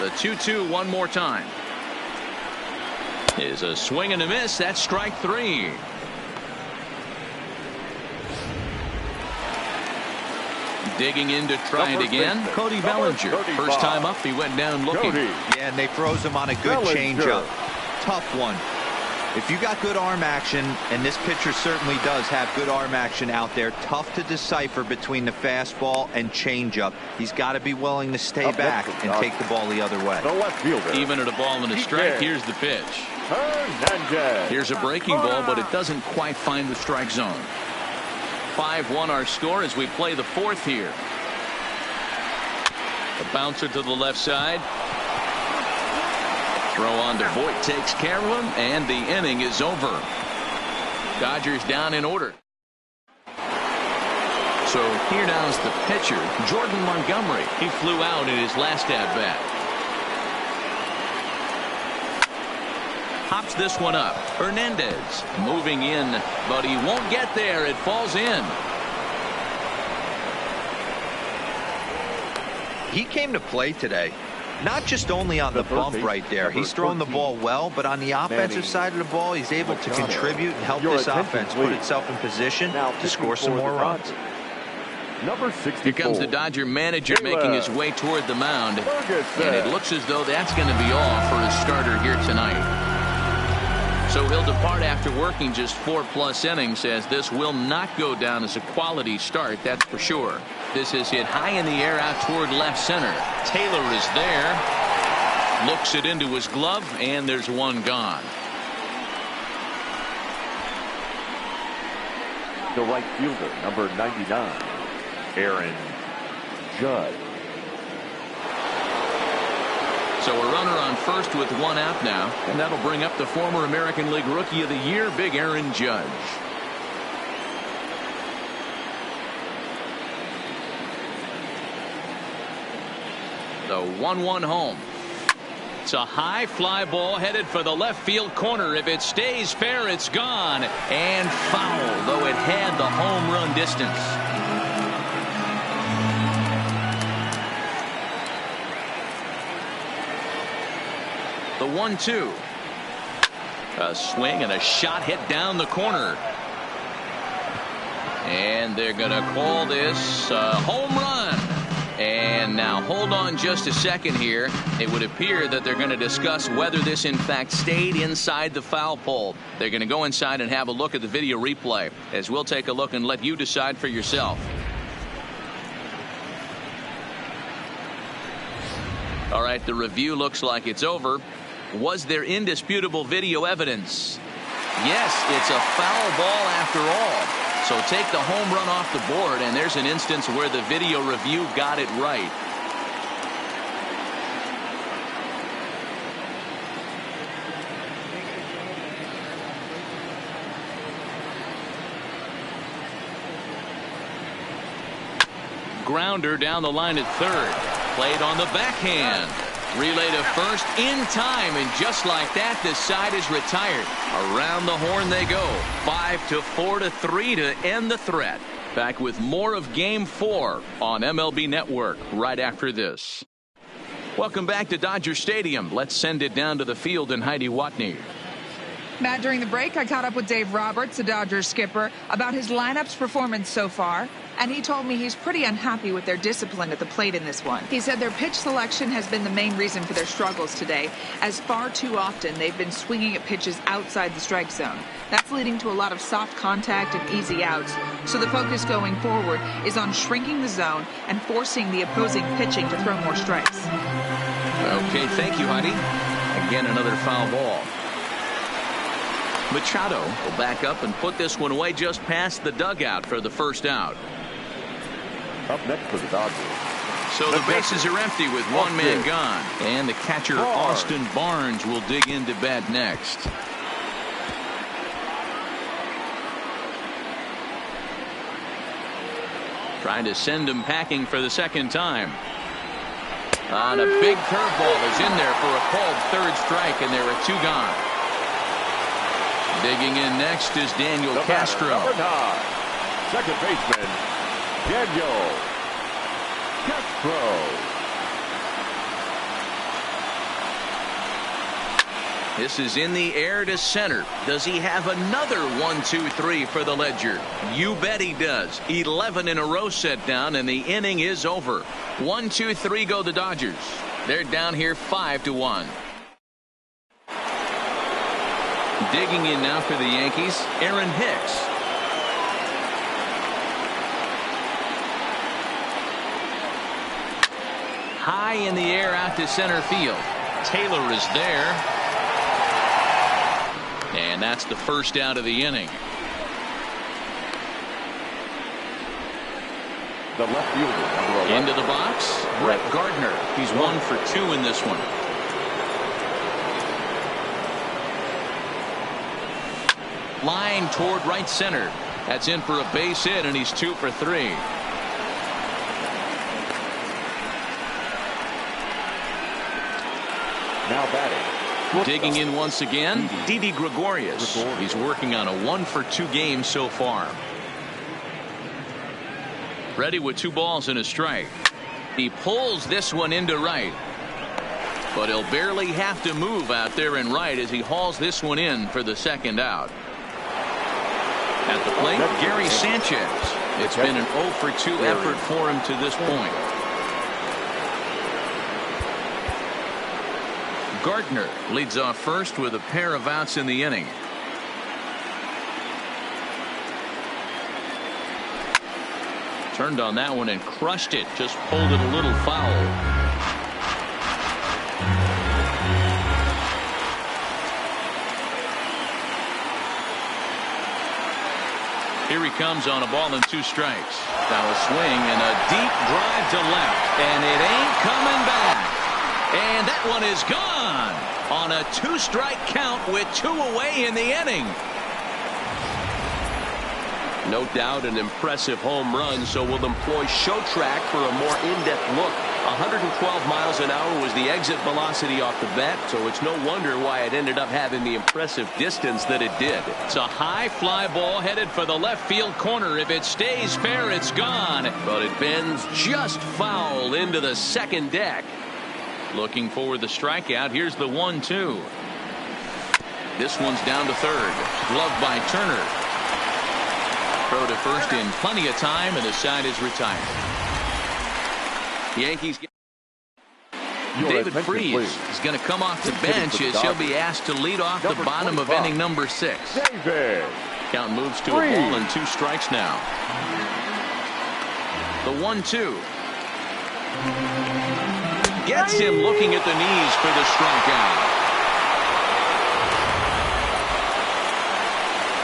The 2-2 one more time. Is a swing and a miss. That's strike 3. Digging in to try it again. Cody Bellinger. First time up, he went down looking. Yeah, and they froze him on a good changeup. Tough one. If you got good arm action, and this pitcher certainly does have good arm action out there, tough to decipher between the fastball and changeup. He's got to be willing to stay back and take the ball the other way. The left fielder. Even at a ball and a strike, here's the pitch. Hernandez. Here's a breaking ball, but it doesn't quite find the strike zone. 5-1 our score as we play the 4th here. A bouncer to the left side. Throw on to Voit, takes care of him, and the inning is over. Dodgers down in order. So here now is the pitcher, Jordan Montgomery. He flew out in his last at-bat. Hops this one up. Hernandez moving in, but he won't get there. It falls in. He came to play today. Not just only on the bump right there. He's thrown the ball well, but on the offensive side of the ball, he's able to contribute and help this offense put itself in position to score some more runs. Number 64. Here comes the Dodger manager making his way toward the mound. And it looks as though that's going to be all for his starter here tonight. So he'll depart after working just 4+ innings, as this will not go down as a quality start, that's for sure. This is hit high in the air out toward left center. Taylor is there. Looks it into his glove, and there's one gone. The right fielder, number 99, Aaron Judge. So a runner on first with 1 out now, and that'll bring up the former American League Rookie of the Year, Big Aaron Judge. The 1-1 home. It's a high fly ball headed for the left field corner. If it stays fair, it's gone. And foul, though it had the home run distance. The 1-2. A swing and a shot hit down the corner. And they're going to call this a home run. And now Now hold on just a second here. It would appear that they're going to discuss whether this in fact stayed inside the foul pole. They're going to go inside and have a look at the video replay, as we'll take a look and let you decide for yourself. All right, the review looks like it's over. Was there indisputable video evidence? Yes, it's a foul ball after all. So take the home run off the board, and there's an instance where the video review got it right. Grounder down the line at third. Played on the backhand. Relay to first in time, and just like that, the side is retired. Around the horn they go. 5-4-3 to end the threat. Back with more of Game 4 on MLB Network right after this. Welcome back to Dodger Stadium. Let's send it down to the field and Heidi Watney. Matt, during the break, I caught up with Dave Roberts, the Dodgers skipper, about his lineup's performance so far, and he told me he's pretty unhappy with their discipline at the plate in this one. He said their pitch selection has been the main reason for their struggles today, as far too often they've been swinging at pitches outside the strike zone. That's leading to a lot of soft contact and easy outs, so the focus going forward is on shrinking the zone and forcing the opposing pitching to throw more strikes. Okay, thank you, Heidi. Again, another foul ball. Machado will back up and put this one away just past the dugout for the first out. Up next for the Dodgers. So the bases are empty with one man gone. And the catcher, Austin Barnes, will dig into bat next. Trying to send him packing for the second time. On a big curveball is in there for a called third strike, and there are two gone. Digging in next is Daniel Castro. Number 9, second baseman, Daniel Castro. This is in the air to center. Does he have another 1-2-3 for the ledger? You bet he does. 11 in a row set down, and the inning is over. 1-2-3 go the Dodgers. They're down here 5-1. Digging in now for the Yankees, Aaron Hicks. High in the air out to center field. Taylor is there. And that's the first out of the inning. The left fielder. Into the box, Brett Gardner. He's 1 for 2 in this one. Line toward right center. That's in for a base hit, and he's 2 for 3. Now batting. Digging in once again, Didi Gregorius. He's working on a 1 for 2 game so far. Ready with 2 balls and a strike. He pulls this one into right. But he'll barely have to move out there in right as he hauls this one in for the second out. At the plate, Gary Sanchez. It's been an 0 for 2 effort for him to this point. Gardner leads off first with a pair of outs in the inning. Turned on that one and crushed it. Just pulled it a little foul. Here he comes on a ball and 2 strikes. Now a swing and a deep drive to left. And it ain't coming back. And that one is gone on a 2-strike count with 2 away in the inning. No doubt an impressive home run, so we'll employ show track for a more in-depth look. 112 miles an hour was the exit velocity off the bat, so it's no wonder why it ended up having the impressive distance that it did. It's a high fly ball headed for the left field corner. If it stays fair, it's gone. But it bends just foul into the second deck. Looking for the strikeout. Here's the 1-2. This one's down to third. Gloved by Turner. Throw to first in plenty of time, and the side is retired. Yankees David Freese is going to come off the bench as he'll be asked to lead off the bottom of inning number 6. Count moves to a ball and 2 strikes now. The 1-2. Gets him looking at the knees for the strikeout.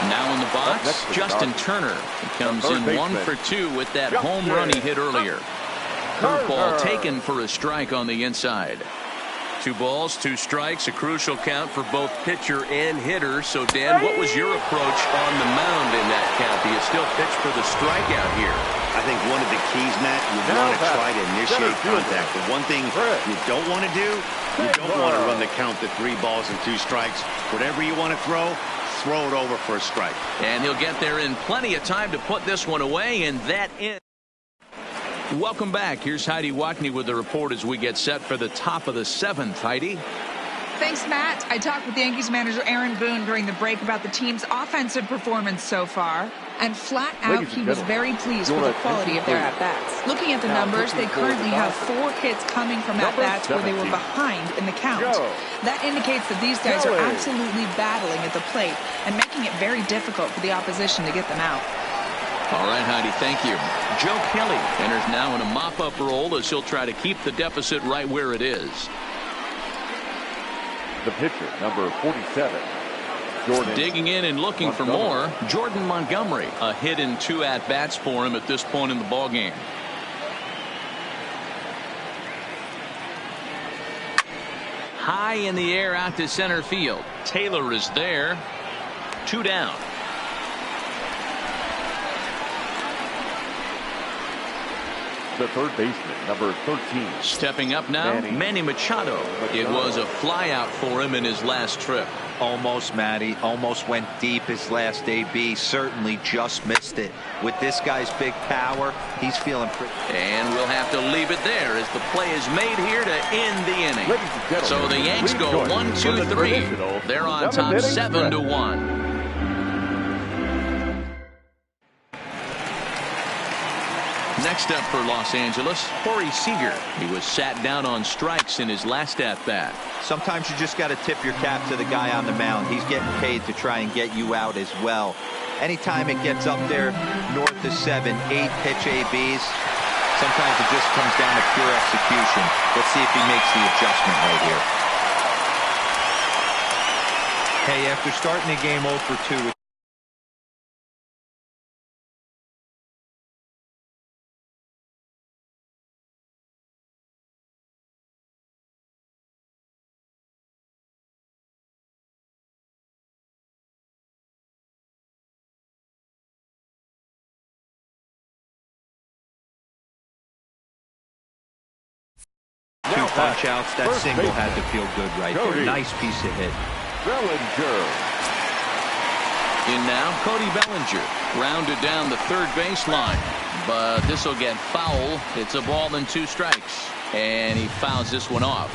Now in the box, Justin Turner. He comes in 1 for 2 with that home run he hit earlier. Curveball taken for a strike on the inside. 2 balls, 2 strikes, a crucial count for both pitcher and hitter. So, Dan, what was your approach on the mound in that count? Do you still pitch for the strikeout here? I think one of the keys, Matt, you want to try to initiate contact. The one thing you don't want to do, you don't want to run the count to 3 balls and 2 strikes. Whatever you want to throw it over for a strike. And he'll get there in plenty of time to put this one away, and that is. Welcome back. Here's Heidi Watney with the report as we get set for the top of the 7th. Heidi. Thanks, Matt. I talked with Yankees manager Aaron Boone during the break about the team's offensive performance so far. And flat out, he was very pleased with the quality of their at-bats. Looking at the numbers, they currently have 4 hits coming from at-bats where they were behind in the count. That indicates that these guys are absolutely battling at the plate and making it very difficult for the opposition to get them out. All right, Heidi, thank you. Joe Kelly enters now in a mop-up role as he'll try to keep the deficit right where it is. The pitcher, number 47. Jordan. Digging in and looking for more, Jordan Montgomery. A hit in 2 at-bats for him at this point in the ballgame. High in the air out to center field. Taylor is there. 2 down. The third baseman, number 13. Stepping up now, Manny Machado. It was a flyout for him in his last trip. Almost, Matty. Almost went deep his last AB. Certainly just missed it. With this guy's big power, he's feeling pretty. And we'll have to leave it there as the play is made here to end the inning. So the Yanks go 1-2-3. They're on top 7-1. Next up for Los Angeles, Corey Seager. He was sat down on strikes in his last at-bat. Sometimes you just got to tip your cap to the guy on the mound. He's getting paid to try and get you out as well. Anytime it gets up there north of 7, 8 pitch ABs, sometimes it just comes down to pure execution. Let's see if he makes the adjustment right here. Hey, after starting the game 0 for 2. Two punch outs. That single had to feel good right there. Nice piece of hit. Bellinger. In now, Cody Bellinger. Rounded down the third baseline. But this will get foul. It's a ball and 2 strikes. And he fouls this one off.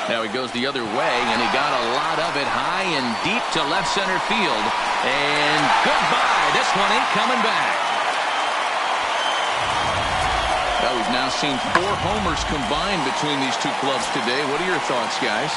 Now he goes the other way, and he got a lot of it high and deep to left center field. And goodbye. This one ain't coming back. Well, we've now seen 4 homers combined between these 2 clubs today. What are your thoughts, guys?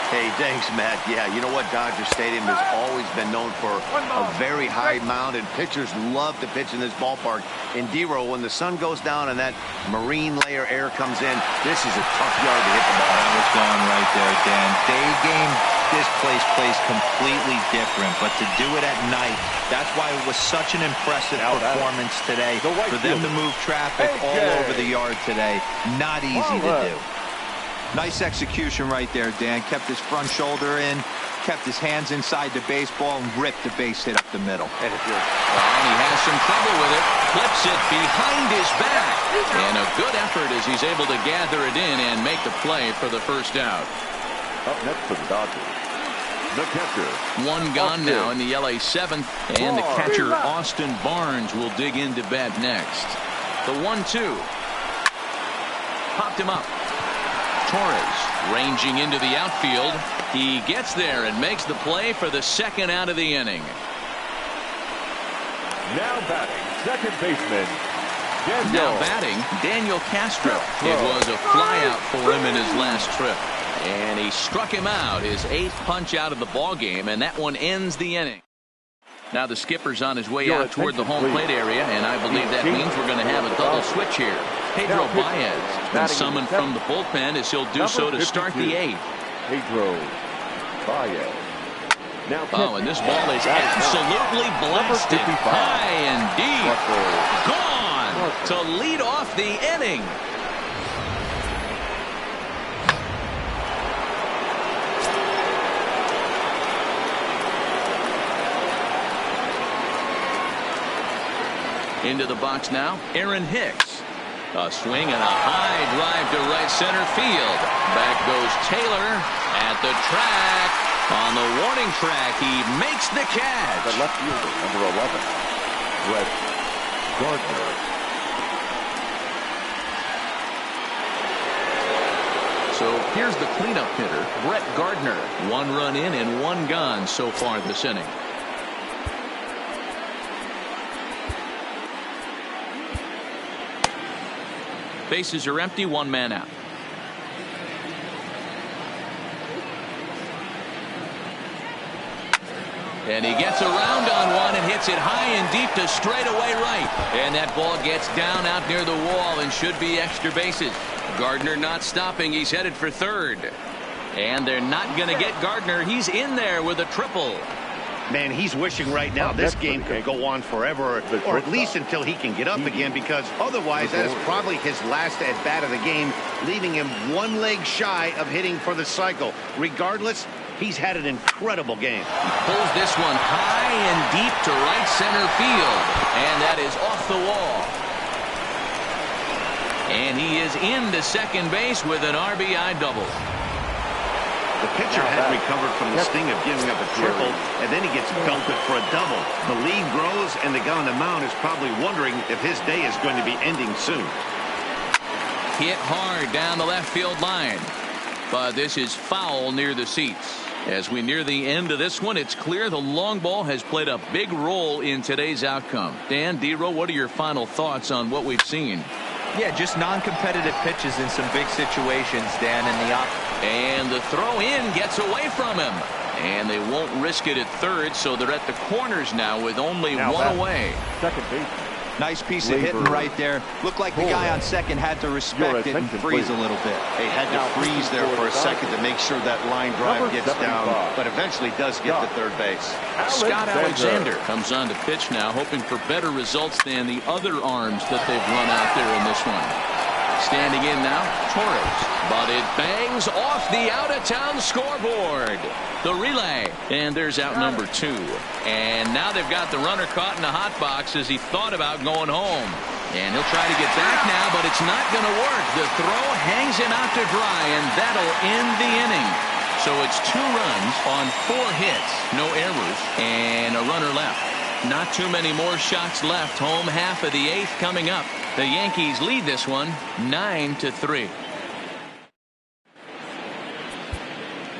Hey, thanks, Matt. Yeah, you know what? Dodger Stadium has always been known for a very high mound, and pitchers love to pitch in this ballpark. In D-Row, when the sun goes down and that marine layer air comes in, this is a tough yard to hit the ball. That was gone right there, Dan. Day game, this place plays completely different, but to do it at night, that's why it was such an impressive performance today. For them to move traffic all over the yard today, not easy to do. Nice execution right there, Dan. Kept his front shoulder in, kept his hands inside the baseball, and ripped the base hit up the middle. And he has some trouble with it. Flips it behind his back. And a good effort as he's able to gather it in and make the play for the first out. Up next for the Dodgers, the catcher. 1 gone now in the LA 7th. And the catcher, Austin Barnes, will dig into bat next. The 1-2. Popped him up. Torres ranging into the outfield. He gets there and makes the play for the second out of the inning. Now batting, second baseman, Now batting, Daniel Castro. It was a flyout for him in his last trip. And he struck him out, his 8th punch out of the ball game, and that one ends the inning. Now the skipper's on his way out toward the home plate area, and I believe that means we're going to have a double switch here. Pedro Baez has been summoned from the bullpen as he'll do so to start the 8th. Pedro Baez. Oh, and this ball is absolutely blasted high and deep. Gone to lead off the inning. Into the box now, Aaron Hicks. A swing and a high drive to right center field. Back goes Taylor at the track. On the warning track, he makes the catch. The left fielder, number 11, Brett Gardner. So here's the cleanup hitter, Brett Gardner. 1 run in and 1 gone so far this inning. Bases are empty, 1 man out. And he gets around on one and hits it high and deep to straightaway right. And that ball gets down out near the wall and should be extra bases. Gardner not stopping. He's headed for third. And they're not going to get Gardner. He's in there with a triple. Man, he's wishing right now this game could go on forever, or at least until he can get up again, because otherwise that is probably his last at-bat of the game, leaving him 1 leg shy of hitting for the cycle. Regardless, he's had an incredible game. He pulls this one high and deep to right center field, and that is off the wall. And he is into second base with an RBI double. The pitcher had recovered from the sting of giving up a triple, and then he gets belted for a double. The lead grows, and the guy on the mound is probably wondering if his day is going to be ending soon. Hit hard down the left field line, but this is foul near the seats. As we near the end of this one, it's clear the long ball has played a big role in today's outcome. Dan, D-Row, what are your final thoughts on what we've seen? Yeah, just non-competitive pitches in some big situations, Dan, and the throw in gets away from him. And they won't risk it at third, so they're at the corners now with only 1 away. Second base. Nice piece of hitting right there. Looked like the guy on second had to respect it and freeze a little bit. He had to freeze there for a second to make sure that line drive gets down, but eventually does get to third base. Scott Alexander comes on to pitch now, hoping for better results than the other arms that they've run out there in this one. Standing in now, Torres, but it bangs off the out-of-town scoreboard. The relay, and there's out number 2. And now they've got the runner caught in the hot box as he thought about going home. And he'll try to get back now, but it's not going to work. The throw hangs him out to dry, and that'll end the inning. So it's 2 runs on 4 hits, no errors, and a runner left. Not too many more shots left. Home half of the 8th coming up. The Yankees lead this one 9-3.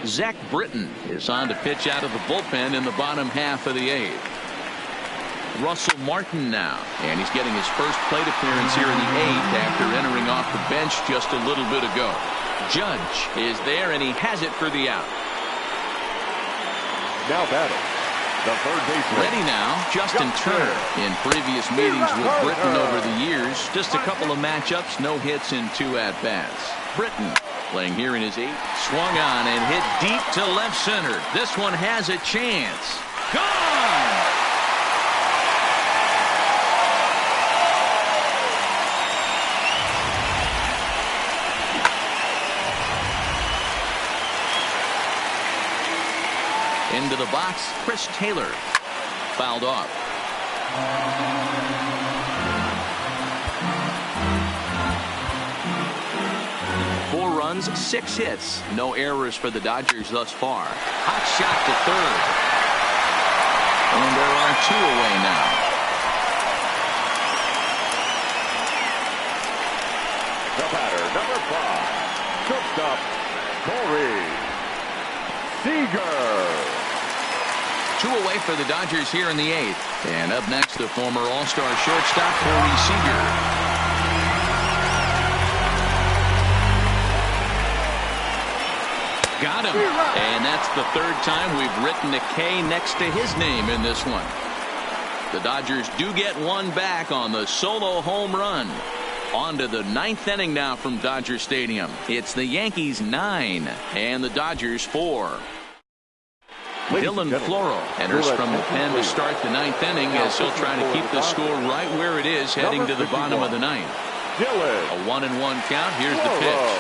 Zach Britton is on to pitch out of the bullpen in the bottom half of the 8th. Russell Martin now, and he's getting his first plate appearance here in the 8th after entering off the bench just a little bit ago. Judge is there, and he has it for the out. Now batting, the third baseman. Ready now, Justin Turner. In previous meetings with Britton over the years, just a couple of matchups, no hits in 2 at-bats. Britton playing here in his 8th, swung on and hit deep to left center. This one has a chance. Gone! Into the box, Chris Taylor. Fouled off. Four runs, 6 hits. No errors for the Dodgers thus far. Hot shot to third. And there are 2 away now. The batter, number 5. shortstop, Corey Seager. 2 away for the Dodgers here in the 8th. And up next, the former All-Star shortstop, Corey Seager. Got him. And that's the 3rd time we've written a K next to his name in this one. The Dodgers do get one back on the solo home run. On to the 9th inning now from Dodger Stadium. It's the Yankees 9 and the Dodgers 4. Dylan Floro enters from the pen to start the 9th inning as he'll try to keep the score right where it is heading to the bottom of the 9th. A 1-1 count. Here's the pitch.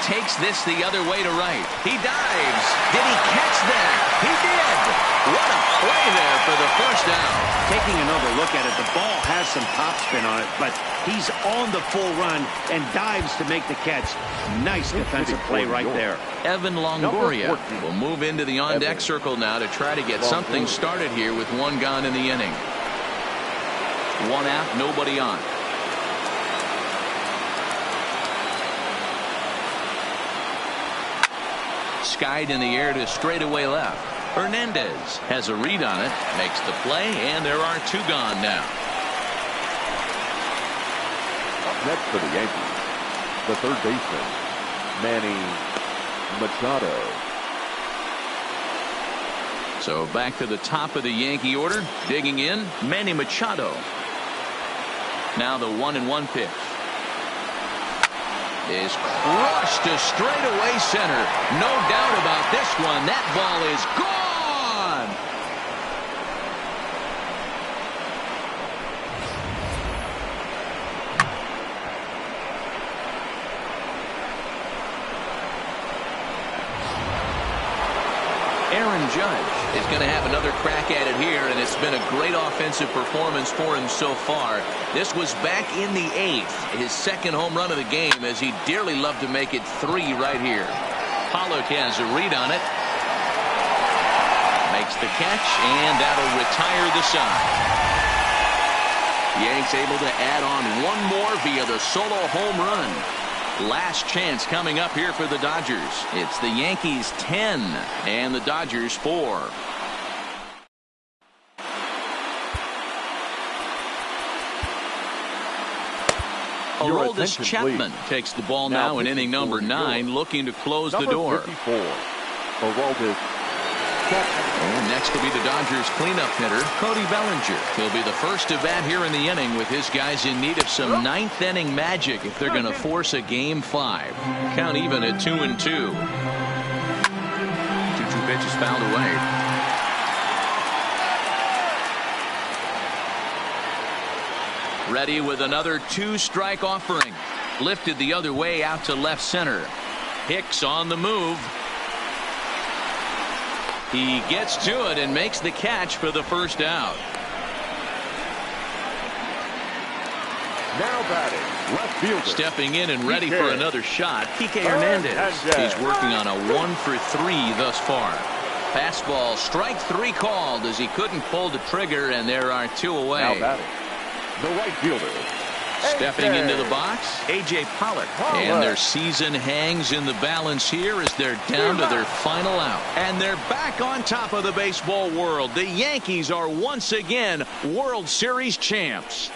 Takes this the other way to right. He dives. Did he catch that? He did. What a play there for the first down. Taking another look at it, the ball has some topspin on it, but he's on the full run and dives to make the catch. Nice defensive play right there. Evan Longoria will move into the on-deck circle now to try to get something started here with 1 gone in the inning. 1 out, nobody on. Skied in the air to straightaway left. Hernandez has a read on it, makes the play, and there are 2 gone now. Up next for the Yankees, the 3rd baseman, Manny Machado. So back to the top of the Yankee order, digging in, Manny Machado. Now the 1-1 pitch. Is crushed to straightaway center. No doubt about this one. That ball is gone. Aaron Judge is going to have another crack at it here, and it's been a great offensive performance for him so far. This was back in the 8th, his 2nd home run of the game, as he'd dearly love to make it 3 right here. Pollock has a read on it. Makes the catch, and that'll retire the side. Yanks able to add on 1 more via the solo home run. Last chance coming up here for the Dodgers. It's the Yankees 10 and the Dodgers 4. Aroldis Chapman takes the ball now in inning number 9, looking to close the door. 54, Aroldis Chapman. And next will be the Dodgers cleanup hitter, Cody Bellinger. He'll be the first to bat here in the inning with his guys in need of some 9th inning magic if they're going to force a game 5. Count even at 2-2. 2-2 pitches fouled away. Ready with another 2-strike offering. Lifted the other way out to left center. Hicks on the move. He gets to it and makes the catch for the first out. Now batting, left fielder. Stepping in and ready for another shot, Kike Hernandez. He's working on a 1-for-3 thus far. Fastball, strike 3 called as he couldn't pull the trigger, and there are 2 away. Now batting, the right fielder. Stepping into the box, A.J. Pollock. And their season hangs in the balance here as they're down to their final out. And they're back on top of the baseball world. The Yankees are once again World Series champs.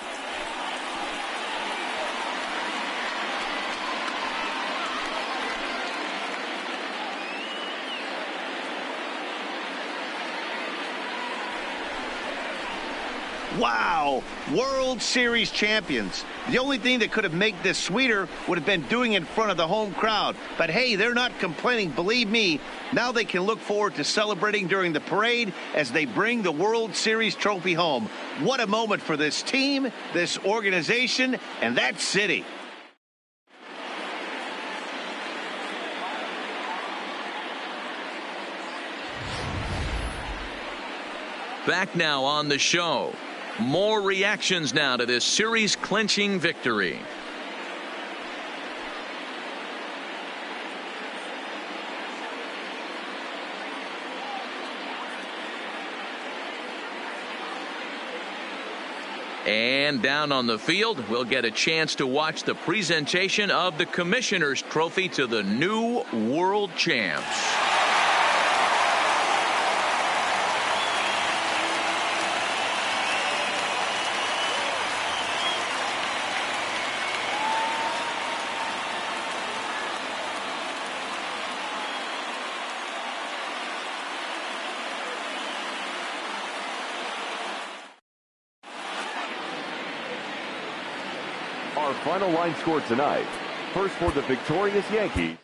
Wow, World Series champions. The only thing that could have made this sweeter would have been doing it in front of the home crowd. But hey, they're not complaining, believe me. Now they can look forward to celebrating during the parade as they bring the World Series trophy home. What a moment for this team, this organization, and that city. Back now on the show. More reactions now to this series-clinching victory. And down on the field, we'll get a chance to watch the presentation of the Commissioner's Trophy to the new world champs. Our final line score tonight. First for the victorious Yankees.